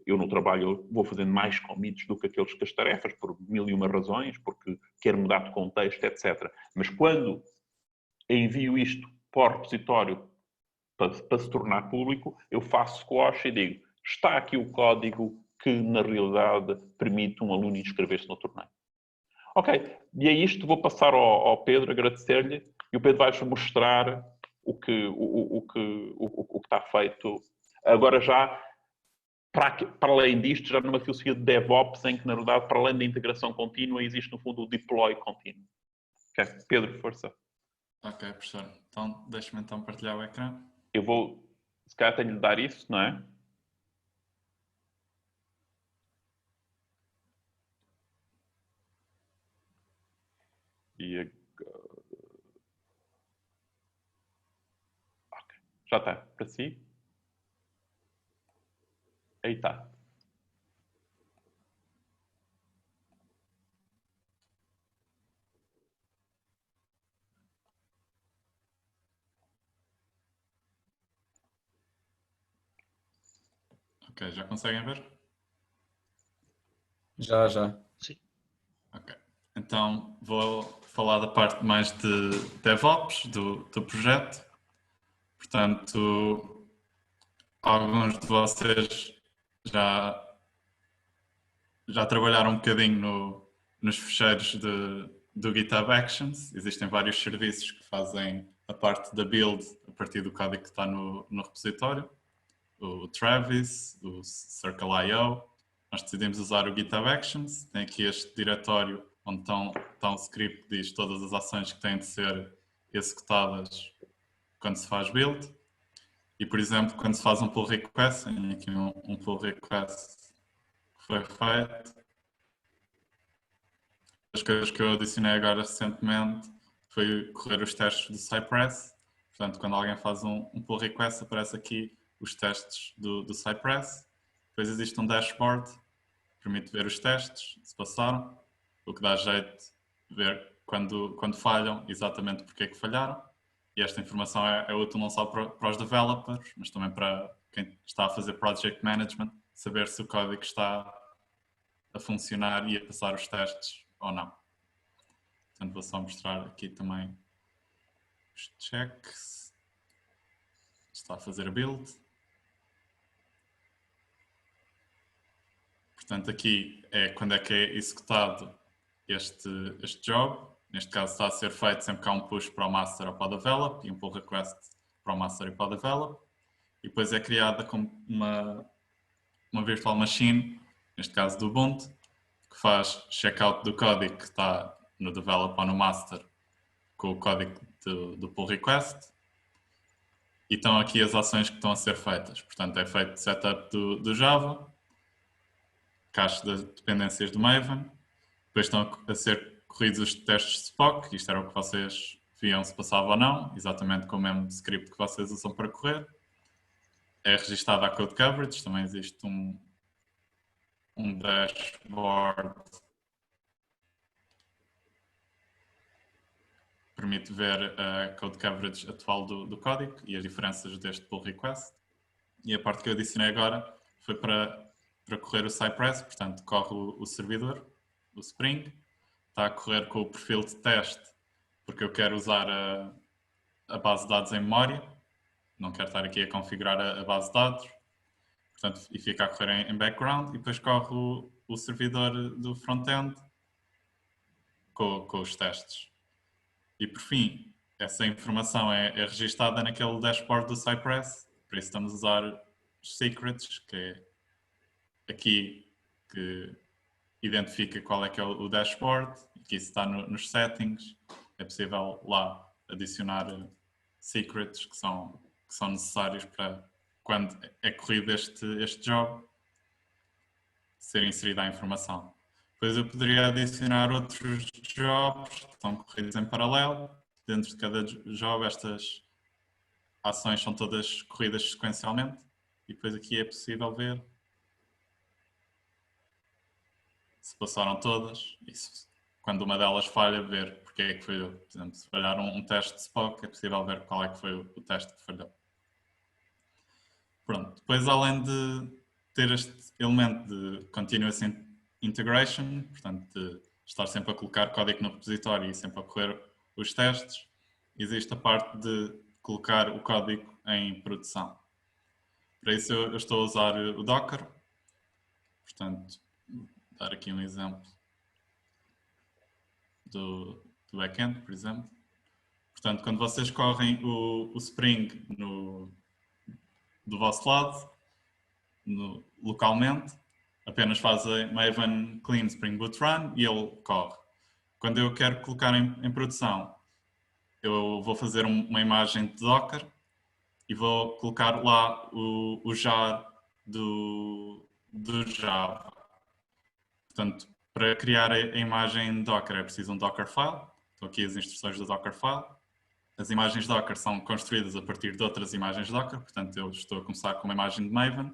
eu no trabalho vou fazendo mais commits do que aqueles que as tarefas, por mil e uma razões, porque quero mudar de contexto, etc. Mas quando envio isto para o repositório para se tornar público, eu faço squash e digo, está aqui o código que, na realidade, permite um aluno inscrever-se no torneio. Ok, e é isto, vou passar ao Pedro, agradecer-lhe, e o Pedro vai-vos mostrar o que está feito. Agora já, para além disto, já numa filosofia de DevOps, em que, na verdade, para além da integração contínua, existe, no fundo, o deploy contínuo. Ok, Pedro, força. Ok, professor. Então, deixe-me então partilhar o ecrã. Eu vou, se calhar tenho de dar isso, não é? E agora... Okay. Já está, para si? Aí está. Ok, já conseguem ver? Já. Sim. Ok. Então, vou falar da parte mais de DevOps do projeto. Portanto, alguns de vocês já trabalharam um bocadinho nos fecheiros do GitHub Actions. Existem vários serviços que fazem a parte da build a partir do código que está no repositório. O Travis, o Circle.io. Nós decidimos usar o GitHub Actions. Tem aqui este diretório onde está um script que diz todas as ações que têm de ser executadas quando se faz build. E, por exemplo, quando se faz um pull request, tem aqui um pull request que foi feito. As coisas que eu adicionei agora recentemente foi correr os testes do Cypress. Portanto, quando alguém faz um pull request, aparece aqui os testes do Cypress. Depois existe um dashboard que permite ver os testes, se passaram, o que dá jeito de ver quando falham, exatamente porque é que falharam. E esta informação é útil não só para os developers, mas também para quem está a fazer project management, saber se o código está a funcionar e a passar os testes ou não. Portanto, vou só mostrar aqui também os checks. Está a fazer a build. Portanto, aqui é quando é que é executado este job. Neste caso está a ser feito sempre que há um push para o master ou para o develop e um pull request para o master e para o develop. E depois é criada como uma virtual machine, neste caso do Ubuntu, que faz checkout do código que está no develop ou no master com o código do pull request. E estão aqui as ações que estão a ser feitas. Portanto, é feito setup do Java, cache das dependências do Maven, depois estão a ser corridos os testes de Spock, isto era o que vocês viam se passava ou não, exatamente com o mesmo script que vocês usam para correr. É registada a code coverage, também existe um dashboard que permite ver a code coverage atual do código e as diferenças deste pull request. E a parte que eu adicionei agora foi para correr o Cypress, portanto corre o servidor, o Spring, está a correr com o perfil de teste, porque eu quero usar a base de dados em memória, não quero estar aqui a configurar a base de dados, portanto, e fica a correr em background, e depois corre o servidor do front-end com os testes. E por fim, essa informação é registada naquele dashboard do Cypress, por isso estamos a usar os secrets, que é aqui que identifica qual é que é o dashboard, aqui está nos settings, é possível lá adicionar secrets que são necessários para quando é corrido este job ser inserida a informação. Depois eu poderia adicionar outros jobs que estão corridos em paralelo. Dentro de cada job estas ações são todas corridas sequencialmente e depois aqui é possível ver se passaram todas e quando uma delas falha, ver porque é que falhou. Por exemplo, se falhar um teste de Spock, é possível ver qual é que foi o teste que falhou. Pronto, depois além de ter este elemento de continuous integration, portanto de estar sempre a colocar código no repositório e sempre a correr os testes, existe a parte de colocar o código em produção. Para isso eu estou a usar o Docker, portanto, vou dar aqui um exemplo do backend, por exemplo. Portanto, quando vocês correm o Spring do vosso lado, localmente, apenas fazem Maven clean Spring Boot run e ele corre. Quando eu quero colocar em produção, eu vou fazer uma imagem de Docker e vou colocar lá o jar do Java. Portanto, para criar a imagem Docker é preciso um Dockerfile. Estão aqui as instruções do Dockerfile. As imagens Docker são construídas a partir de outras imagens Docker. Portanto, eu estou a começar com uma imagem de Maven.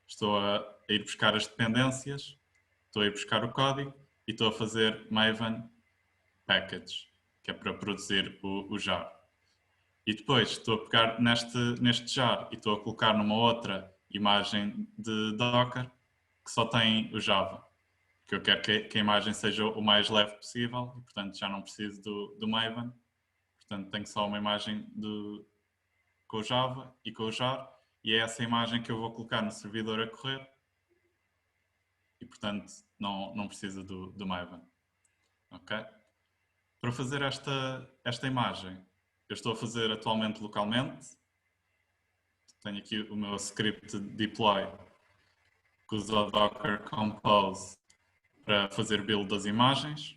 Estou a ir buscar as dependências. Estou a ir buscar o código. E estou a fazer Maven package, que é para produzir o jar. E depois estou a pegar neste jar e estou a colocar numa outra imagem de Docker que só tem o Java. Porque eu quero que a imagem seja o mais leve possível e, portanto, já não preciso do Maven. Portanto, tenho só uma imagem com o Java e com o jar e é essa imagem que eu vou colocar no servidor a correr e, portanto, não precisa do Maven. Ok? Para fazer esta imagem, eu estou a fazer atualmente localmente. Tenho aqui o meu script de deploy que usa o Docker Compose para fazer build das imagens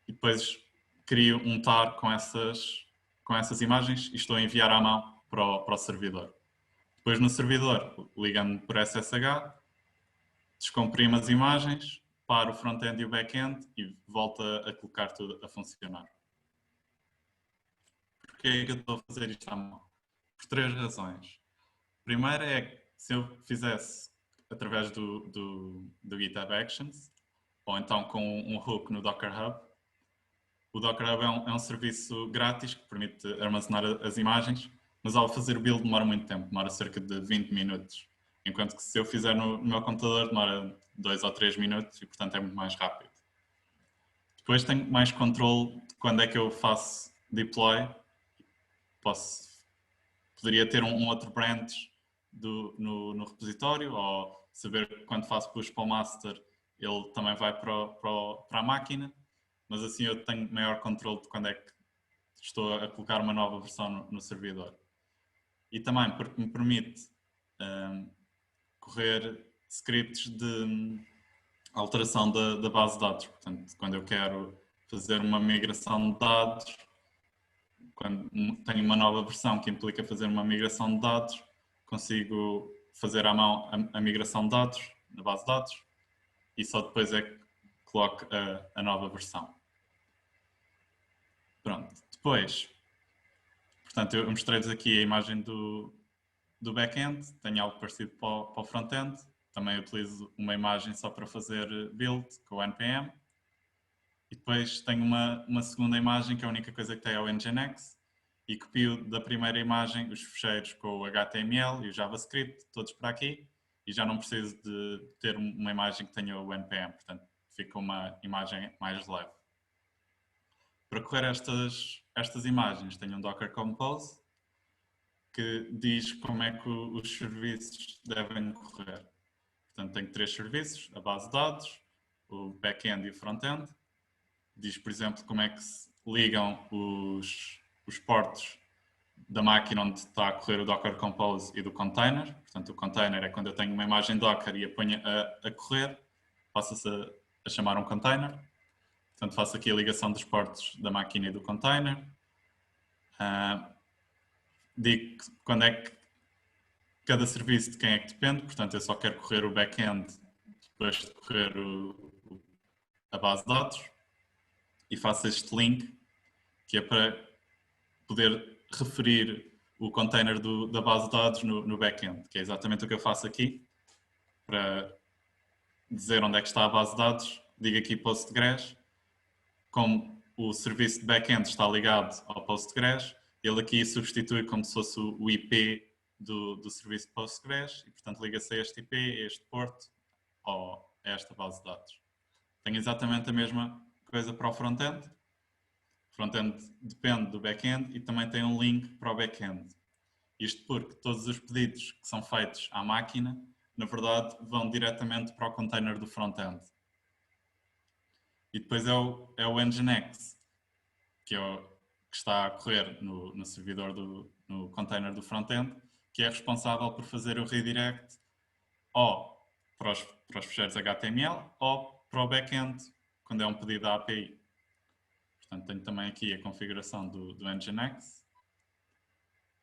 e depois crio um tar com essas imagens e estou a enviar à mão para o servidor. Depois no servidor, ligando por SSH, descomprimo as imagens, paro o front-end e o back-end e volta a colocar tudo a funcionar. Porquê é que eu estou a fazer isto à mão? Por 3 razões. A primeira é que se eu fizesse através do GitHub Actions, ou então com um hook no Docker Hub, o Docker Hub é um serviço grátis que permite armazenar as imagens, mas ao fazer o build demora muito tempo, demora cerca de 20 minutos. Enquanto que se eu fizer no meu computador demora 2 ou 3 minutos e, portanto, é muito mais rápido. Depois tenho mais controle de quando é que eu faço deploy. Poderia ter um outro branch no repositório, ou saber quando faço push para o master, ele também vai para a máquina, mas assim eu tenho maior controle de quando é que estou a colocar uma nova versão no servidor. E também porque me permite correr scripts de alteração da base de dados. Portanto, quando eu quero fazer uma migração de dados, quando tenho uma nova versão que implica fazer uma migração de dados, consigo fazer à mão a migração de dados na base de dados e só depois é que coloco a nova versão. Pronto, depois, portanto, eu mostrei-vos aqui a imagem do back-end, tenho algo parecido para o front-end, também utilizo uma imagem só para fazer build com o NPM. E depois tenho uma segunda imagem, que é a única coisa que tem é o Nginx, e copio da primeira imagem os fecheiros com o HTML e o JavaScript, todos para aqui, e já não preciso de ter uma imagem que tenha o NPM, portanto fica uma imagem mais leve. Para correr estas imagens tenho um Docker Compose, que diz como é que os serviços devem correr. Portanto tenho 3 serviços, a base de dados, o back-end e o front-end. Diz, por exemplo, como é que se ligam os portos da máquina onde está a correr o Docker Compose e do container. Portanto, o container é quando eu tenho uma imagem Docker e a ponho a correr, passa-se a chamar um container. Portanto, faço aqui a ligação dos portos da máquina e do container. Digo quando é que cada serviço de quem é que depende. Portanto, eu só quero correr o back-end depois de correr a base de dados. E faço este link, que é para poder referir o container da base de dados no back-end, que é exatamente o que eu faço aqui. Para dizer onde é que está a base de dados, digo aqui Postgres. Como o serviço de back-end está ligado ao Postgres, ele aqui substitui como se fosse o IP do serviço de Postgres e, portanto, liga-se a este IP, a este porto ou a esta base de dados. Tenho exatamente a mesma coisa para o front-end. O front-end depende do back-end e também tem um link para o back-end. Isto porque todos os pedidos que são feitos à máquina, na verdade, vão diretamente para o container do front-end. E depois é o Nginx, que está a correr no servidor no container do front-end, que é responsável por fazer o redirect ou para os fecheiros HTML ou para o back-end, quando é um pedido da API. Portanto, tenho também aqui a configuração do Nginx.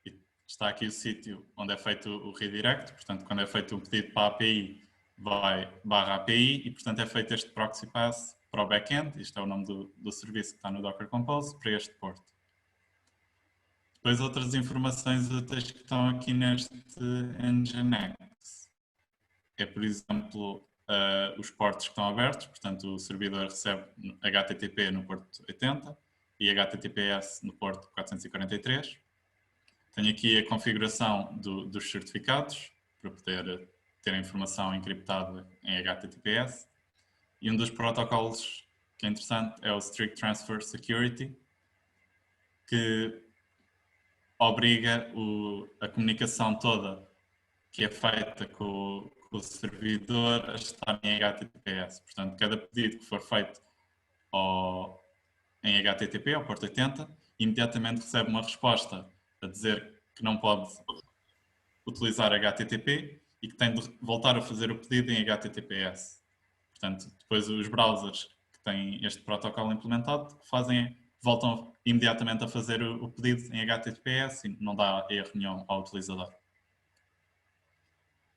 E está aqui o sítio onde é feito o redirect. Portanto, quando é feito um pedido para a API, vai /API e, portanto, é feito este proxy pass para o back-end. Isto é o nome do serviço que está no Docker Compose, para este porto. Depois, outras informações úteis que estão aqui neste Nginx. É, por exemplo, os portos que estão abertos, portanto o servidor recebe HTTP no porto 80 e HTTPS no porto 443. Tenho aqui a configuração dos certificados para poder ter a informação encriptada em HTTPS. E um dos protocolos que é interessante é o Strict Transfer Security, que obriga a comunicação toda que é feita com o servidor a estar em HTTPS. Portanto, cada pedido que for feito em HTTP, ao porto 80, imediatamente recebe uma resposta a dizer que não pode utilizar HTTP e que tem de voltar a fazer o pedido em HTTPS. Portanto, depois os browsers que têm este protocolo implementado voltam imediatamente a fazer o pedido em HTTPS e não dá erro nenhum ao utilizador.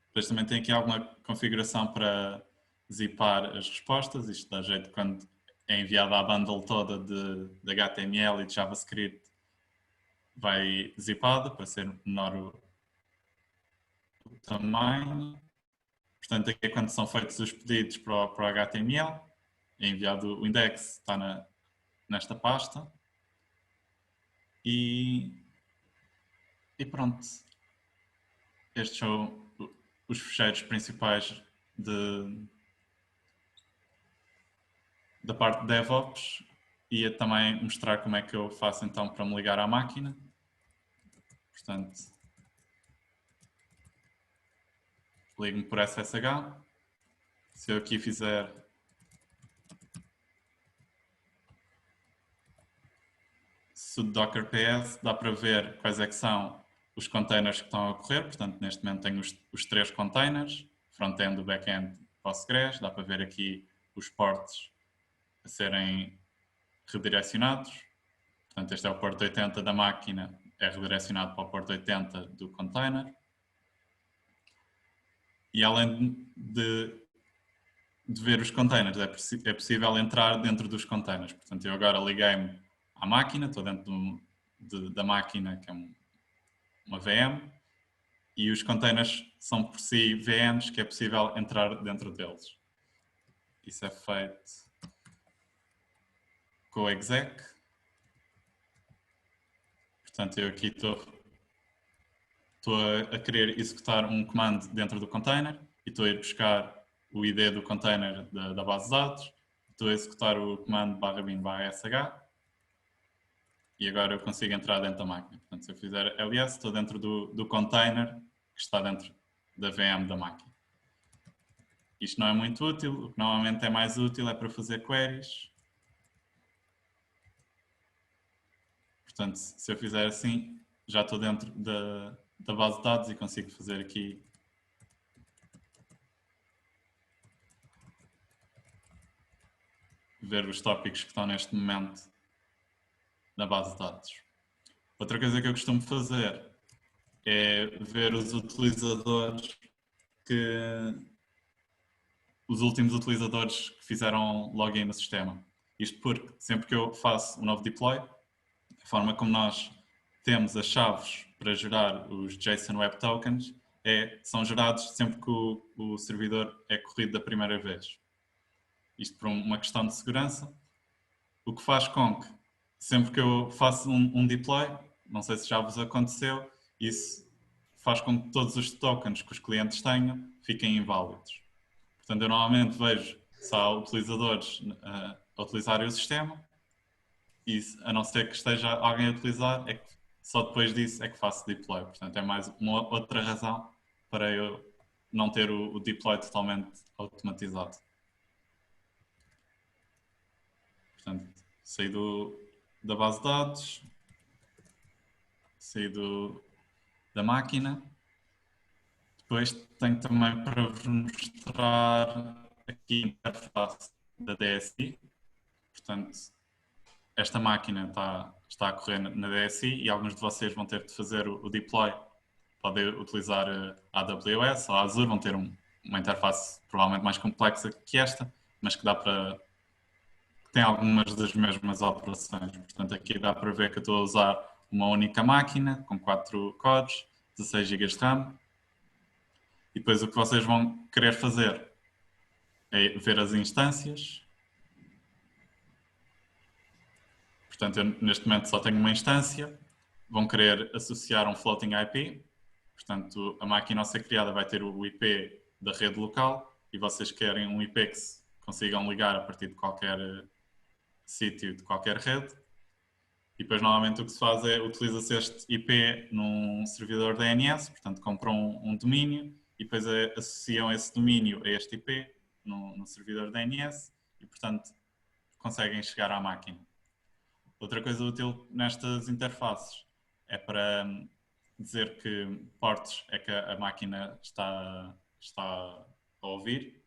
Depois também tem aqui alguma configuração para zipar as respostas. Isto dá jeito quando é enviada a bundle toda de HTML e de JavaScript, vai zipada para ser menor o tamanho. Portanto, aqui é quando são feitos os pedidos para o HTML, é enviado o index, está nesta pasta e pronto. Estes são os fecheiros principais da parte de DevOps. Ia também mostrar como é que eu faço então para me ligar à máquina. Portanto, ligo-me por SSH. Se eu aqui fizer sudo docker ps, dá para ver quais é que são os containers que estão a correr. Portanto, neste momento tenho os 3 containers, front-end, back-end, Postgres. Dá para ver aqui os ports a serem redirecionados. Portanto, este é o porto 80 da máquina, é redirecionado para o porto 80 do container. E além de ver os containers, é possível entrar dentro dos containers. Portanto, eu agora liguei-me à máquina, estou dentro da máquina, que é uma VM, e os containers são por si VMs que é possível entrar dentro deles. Isso é feito com o exec. Portanto, eu aqui estou a querer executar um comando dentro do container e estou a ir buscar o ID do container da base de dados, estou a executar o comando /bin/sh e agora eu consigo entrar dentro da máquina. Portanto, se eu fizer ls, estou dentro do container que está dentro da VM da máquina. Isto não é muito útil, o que normalmente é mais útil é para fazer queries. Portanto, se eu fizer assim, já estou dentro da base de dados e consigo fazer aqui ver os tópicos que estão neste momento na base de dados. Outra coisa que eu costumo fazer é ver os utilizadores os últimos utilizadores que fizeram login no sistema. Isto porque sempre que eu faço um novo deploy, a forma como nós temos as chaves para gerar os JSON Web Tokens são gerados sempre que o servidor é corrido da primeira vez. Isto por uma questão de segurança, o que faz com que sempre que eu faço um deploy, não sei se já vos aconteceu, isso faz com que todos os tokens que os clientes tenham fiquem inválidos. Portanto, eu normalmente vejo se há utilizadores a utilizarem o sistema e, a não ser que esteja alguém a utilizar, só depois disso é que faço deploy. Portanto, é mais uma outra razão para eu não ter o deploy totalmente automatizado. Portanto, saí da base de dados, saí da máquina. Depois tenho também para vos mostrar aqui a interface da DSI. Portanto, esta máquina está a correr na DSI e alguns de vocês vão ter de fazer o deploy. Podem utilizar a AWS ou a Azure, vão ter uma interface provavelmente mais complexa que esta, mas que tem algumas das mesmas operações. Portanto, aqui dá para ver que eu estou a usar uma única máquina com 4 cores, 16 GB de RAM. E depois o que vocês vão querer fazer é ver as instâncias. Portanto, eu neste momento só tenho uma instância. Vão querer associar um floating IP. Portanto, a máquina ao ser criada vai ter o IP da rede local e vocês querem um IP que se consigam ligar a partir de qualquer sítio, de qualquer rede. E depois, normalmente, o que se faz é utiliza-se este IP num servidor DNS. Portanto, compram um domínio e depois associam esse domínio a este IP no servidor DNS e, portanto, conseguem chegar à máquina. Outra coisa útil nestas interfaces é para dizer que portos é que a máquina está a ouvir.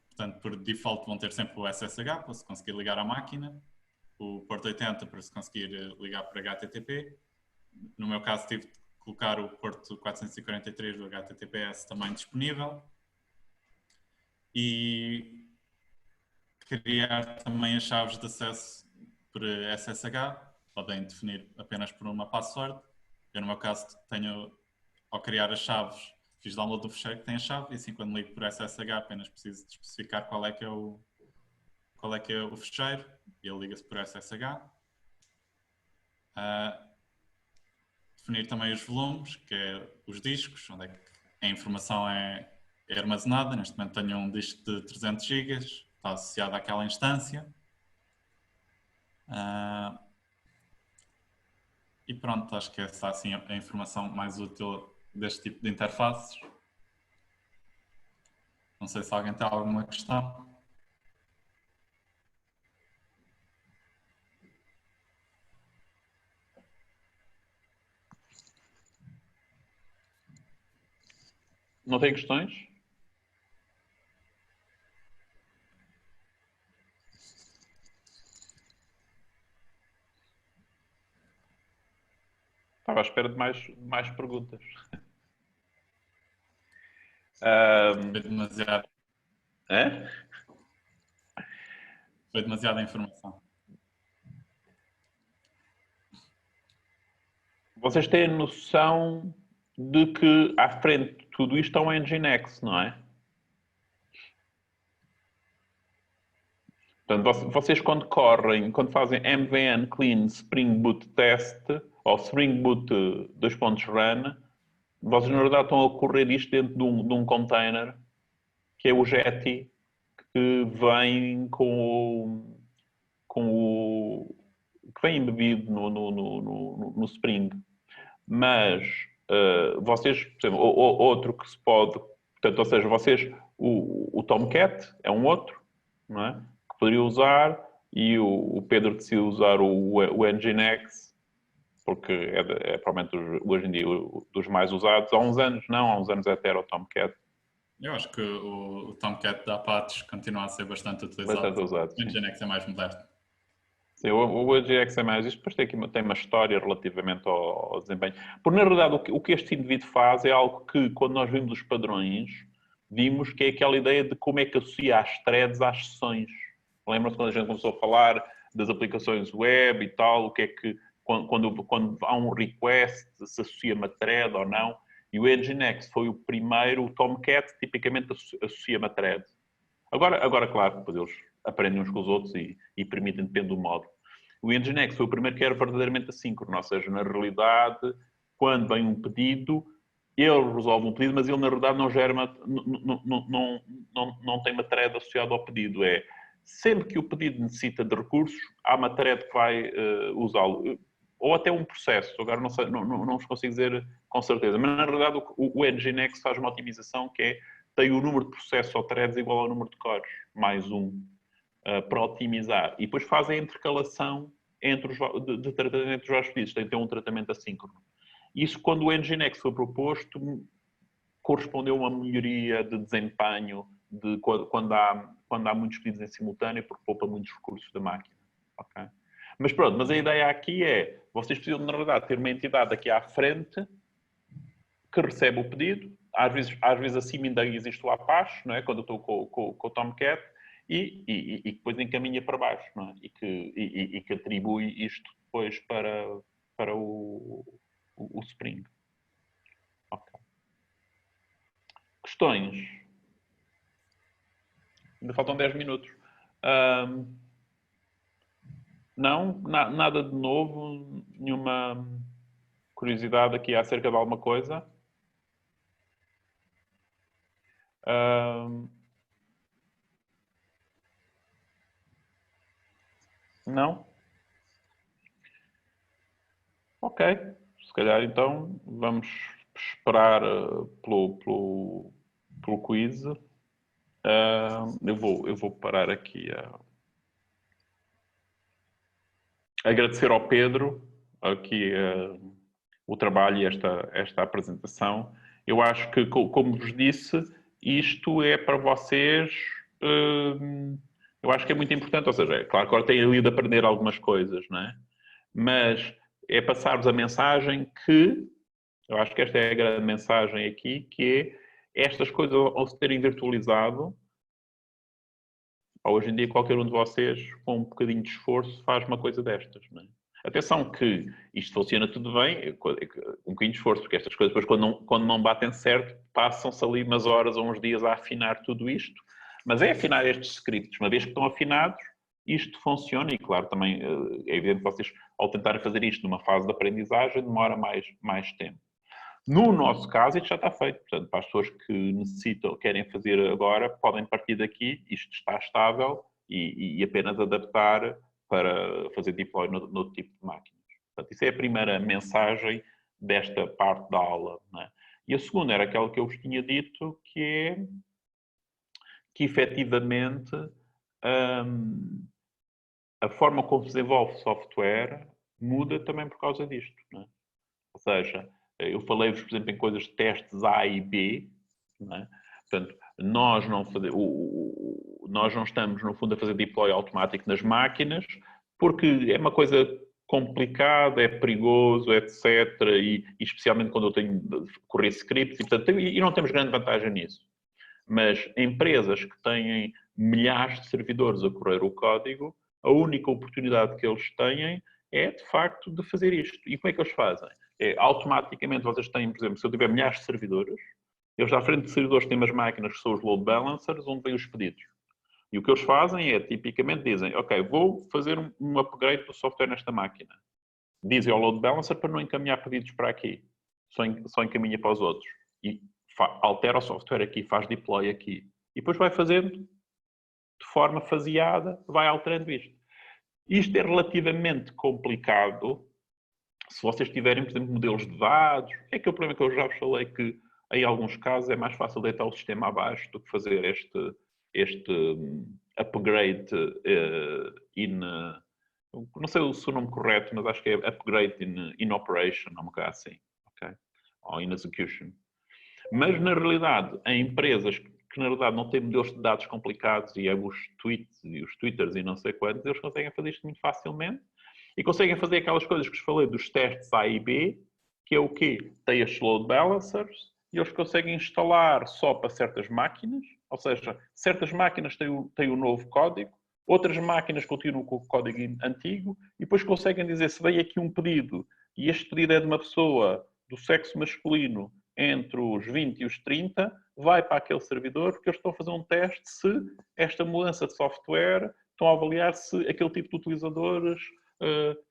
Portanto, por default vão ter sempre o SSH para se conseguir ligar à máquina, o porto 80 para se conseguir ligar por HTTP. No meu caso tive de colocar o porto 443 do HTTPS também disponível e criar também as chaves de acesso por SSH. Podem definir apenas por uma password. Eu, no meu caso, ao criar as chaves, fiz download do fecheiro que tem a chave e assim quando ligo por SSH apenas preciso de especificar qual é que é o fecheiro e ele liga-se por SSH. Definir também os volumes, que é os discos, onde é que a informação é armazenada. Neste momento tenho um disco de 300 GB, está associado àquela instância. E pronto, acho que essa assim a informação mais útil deste tipo de interfaces. Não sei se alguém tem alguma questão. Não tem questões? Estava à espera de mais perguntas. Foi demasiado. É? Foi demasiada informação. Vocês têm noção de que à frente de tudo isto é um Nginx, não é? Portanto, vocês quando fazem MVN Clean Spring Boot Test ou Spring Boot 2.run, vocês na verdade estão a correr isto dentro de um container que é o Jetty, que vem que vem embebido no Spring. Mas vocês, por exemplo, outro que se pode, portanto, ou seja, vocês, o Tomcat é um outro, não é? Que poderia usar, e o Pedro decidiu usar o Nginx, porque é provavelmente hoje em dia dos mais usados. Há uns anos até era o Tomcat. Eu acho que o Tomcat da Apache continua a ser bastante utilizado. Bastante usado, o Nginx é mais moderno. Sim, o Nginx é mais isto, depois tem uma história relativamente ao desempenho. Porque, na verdade, o que este indivíduo faz é algo que, quando nós vimos os padrões, vimos que é aquela ideia de como é que associa as threads às sessões. Lembram-se quando a gente começou a falar das aplicações web e tal, o que é que, quando há um request, se associa uma thread ou não. E o Nginx foi o primeiro, o Tomcat tipicamente associa uma thread. Agora, claro, depois eles aprendem uns com os outros e permitem, depende do modo. O Nginx foi o primeiro que era verdadeiramente assíncrono, ou seja, na realidade, quando vem um pedido, ele resolve um pedido, mas ele na verdade não gera não tem uma thread associada ao pedido. Sempre que o pedido necessita de recursos, há uma thread que vai usá-lo. Ou até um processo, agora não sei, não vos consigo dizer com certeza, mas na realidade o Nginx faz uma otimização que tem o número de processos ou threads igual ao número de cores, mais um, para otimizar. E depois faz a intercalação de tratamento entre os vários pedidos, tem que ter um tratamento assíncrono. Isso, quando o Nginx foi proposto, correspondeu a uma melhoria de desempenho quando há muitos pedidos em simultâneo, porque poupa muitos recursos da máquina. Okay? Mas a ideia aqui vocês precisam, na verdade, ter uma entidade aqui à frente que recebe o pedido. Às vezes acima ainda existe o Apache, não é? Quando eu estou com o Tomcat, e depois encaminha para baixo, não é? E que atribui isto depois para o Spring. Okay. Questões? Ainda faltam 10 minutos. Não? Nada de novo? Nenhuma curiosidade aqui acerca de alguma coisa? Não? Ok. Se calhar então vamos esperar pelo quiz. Eu vou parar aqui agradecer ao Pedro aqui o trabalho e esta apresentação. Eu acho que, como vos disse, isto é para vocês, eu acho que é muito importante, ou seja, é claro que agora têm ali de aprender algumas coisas, não é? Mas é passar-vos a mensagem que, eu acho que esta é a grande mensagem aqui, que é estas coisas ao se terem virtualizado, hoje em dia qualquer um de vocês, com um bocadinho de esforço, faz uma coisa destas, não é? Atenção que isto funciona tudo bem, um bocadinho de esforço, porque estas coisas depois quando não batem certo, passam-se ali umas horas ou uns dias a afinar tudo isto, mas é afinar estes scripts, uma vez que estão afinados, isto funciona e, claro, também é evidente que vocês, ao tentarem fazer isto numa fase de aprendizagem, demora mais tempo. No nosso caso, isto já está feito. Portanto, para as pessoas que necessitam, querem fazer agora, podem partir daqui, isto está estável e apenas adaptar para fazer deploy no tipo de máquinas. Portanto, isso é a primeira mensagem desta parte da aula, não é? E a segunda era aquela que eu vos tinha dito, que é que efetivamente a forma como se desenvolve software muda também por causa disto, não é? Ou seja, eu falei-vos, por exemplo, em coisas de testes A e B, não é? Portanto, nós não estamos, no fundo, a fazer deploy automático nas máquinas, porque é uma coisa complicada, é perigoso, etc. E especialmente quando eu tenho de correr scripts, e não temos grande vantagem nisso. Mas empresas que têm milhares de servidores a correr o código, a única oportunidade que eles têm é, de facto, de fazer isto. E como é que eles fazem? Automaticamente vocês têm, por exemplo, se eu tiver milhares de servidores, eles à frente de servidores têm umas máquinas que são os load balancers, onde vêm os pedidos. E o que eles fazem é, tipicamente, dizem, ok, vou fazer um upgrade do software nesta máquina. Dizem ao load balancer para não encaminhar pedidos para aqui. Só encaminha para os outros. E altera o software aqui, faz deploy aqui. E depois vai fazendo de forma faseada, vai alterando isto. Isto é relativamente complicado se vocês tiverem, por exemplo, modelos de dados. É aquele problema que eu já vos falei, que em alguns casos é mais fácil deitar o sistema abaixo do que fazer este upgrade não sei se o nome correto, mas acho que é upgrade in operation, não me caso assim, ok? Ou in execution. Mas, na realidade, em empresas que, na realidade, não têm modelos de dados complicados e é os tweets e os twitters e não sei quantos, eles conseguem fazer isto muito facilmente e conseguem fazer aquelas coisas que vos falei dos testes A e B, que é o quê? Tem as load balancers e eles conseguem instalar só para certas máquinas, ou seja, certas máquinas têm o novo código, outras máquinas continuam com o código antigo e depois conseguem dizer se veio aqui um pedido e este pedido é de uma pessoa do sexo masculino entre os 20 e os 30, vai para aquele servidor porque eles estão a fazer um teste se esta mudança de software, estão a avaliar se aquele tipo de utilizadores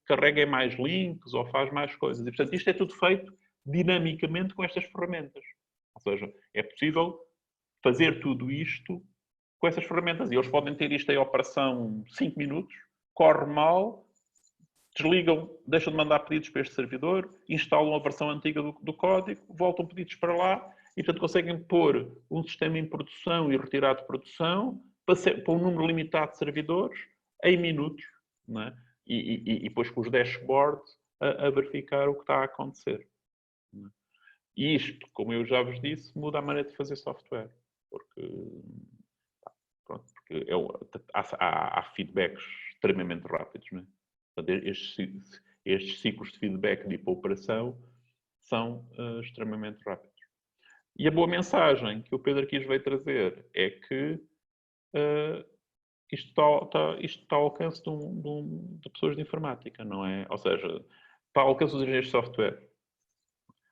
carrega mais links ou faz mais coisas. E, portanto, isto é tudo feito dinamicamente com estas ferramentas. Ou seja, é possível fazer tudo isto com essas ferramentas. E eles podem ter isto em operação 5 minutos, corre mal, desligam, deixam de mandar pedidos para este servidor, instalam a versão antiga do código, voltam pedidos para lá e, portanto, conseguem pôr um sistema em produção e retirar de produção para um número limitado de servidores em minutos, não é? E depois com os dashboards a verificar o que está a acontecer. Não é? E isto, como eu já vos disse, muda a maneira de fazer software. Porque há feedbacks extremamente rápidos, não é? Portanto, estes ciclos de feedback de operação são extremamente rápidos. E a boa mensagem que o Pedro aqui veio trazer é que isto está ao alcance de pessoas de informática, não é? Ou seja, está ao alcance dos engenheiros de software.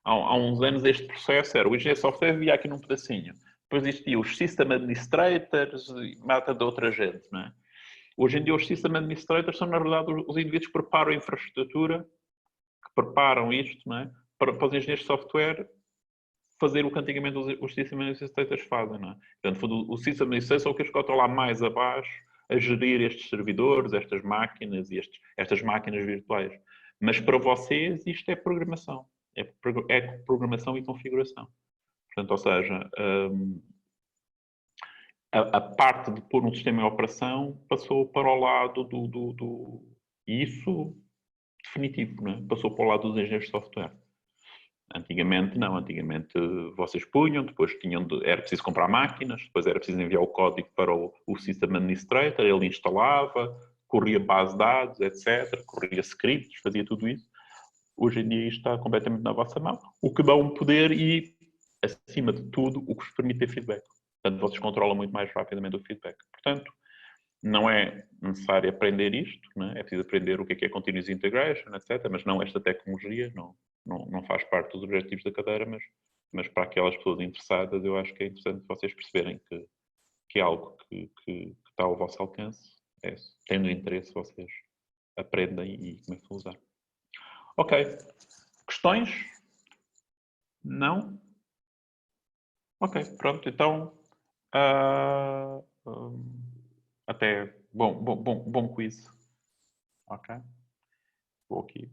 Há uns anos este processo era o engenheiro de software via aqui num pedacinho. Depois existiam os System Administrators e mata de outra gente, não é? Hoje em dia os System Administrators são, na verdade, os indivíduos que preparam a infraestrutura, que preparam isto, não é? Para os engenheiros de software fazer o que antigamente os System Administrators fazem, não é? Portanto, o System Administrators são aqueles que estão lá mais abaixo a gerir estes servidores, estas máquinas e estas máquinas virtuais. Mas para vocês isto é programação. É programação e configuração. Portanto, ou seja, a parte de pôr um sistema em operação passou para o lado e isso definitivo, não é? Passou para o lado dos engenheiros de software. Antigamente não, antigamente vocês punham, depois era preciso comprar máquinas, depois era preciso enviar o código para o System Administrator, ele instalava, corria base de dados, etc., corria scripts, fazia tudo isso. Hoje em dia isto está completamente na vossa mão, o que dá um poder e, acima de tudo, o que vos permite ter feedback. Portanto, vocês controlam muito mais rapidamente o feedback. Portanto, não é necessário aprender isto, não é? É preciso aprender o que é Continuous Integration, etc., mas não esta tecnologia, não faz parte dos objetivos da cadeira, mas para aquelas pessoas interessadas, eu acho que é interessante vocês perceberem que é algo que está ao vosso alcance tendo interesse, vocês aprendem e começam a usar. Ok. Questões? Não? Ok, pronto. Então, até bom quiz. Ok? Vou aqui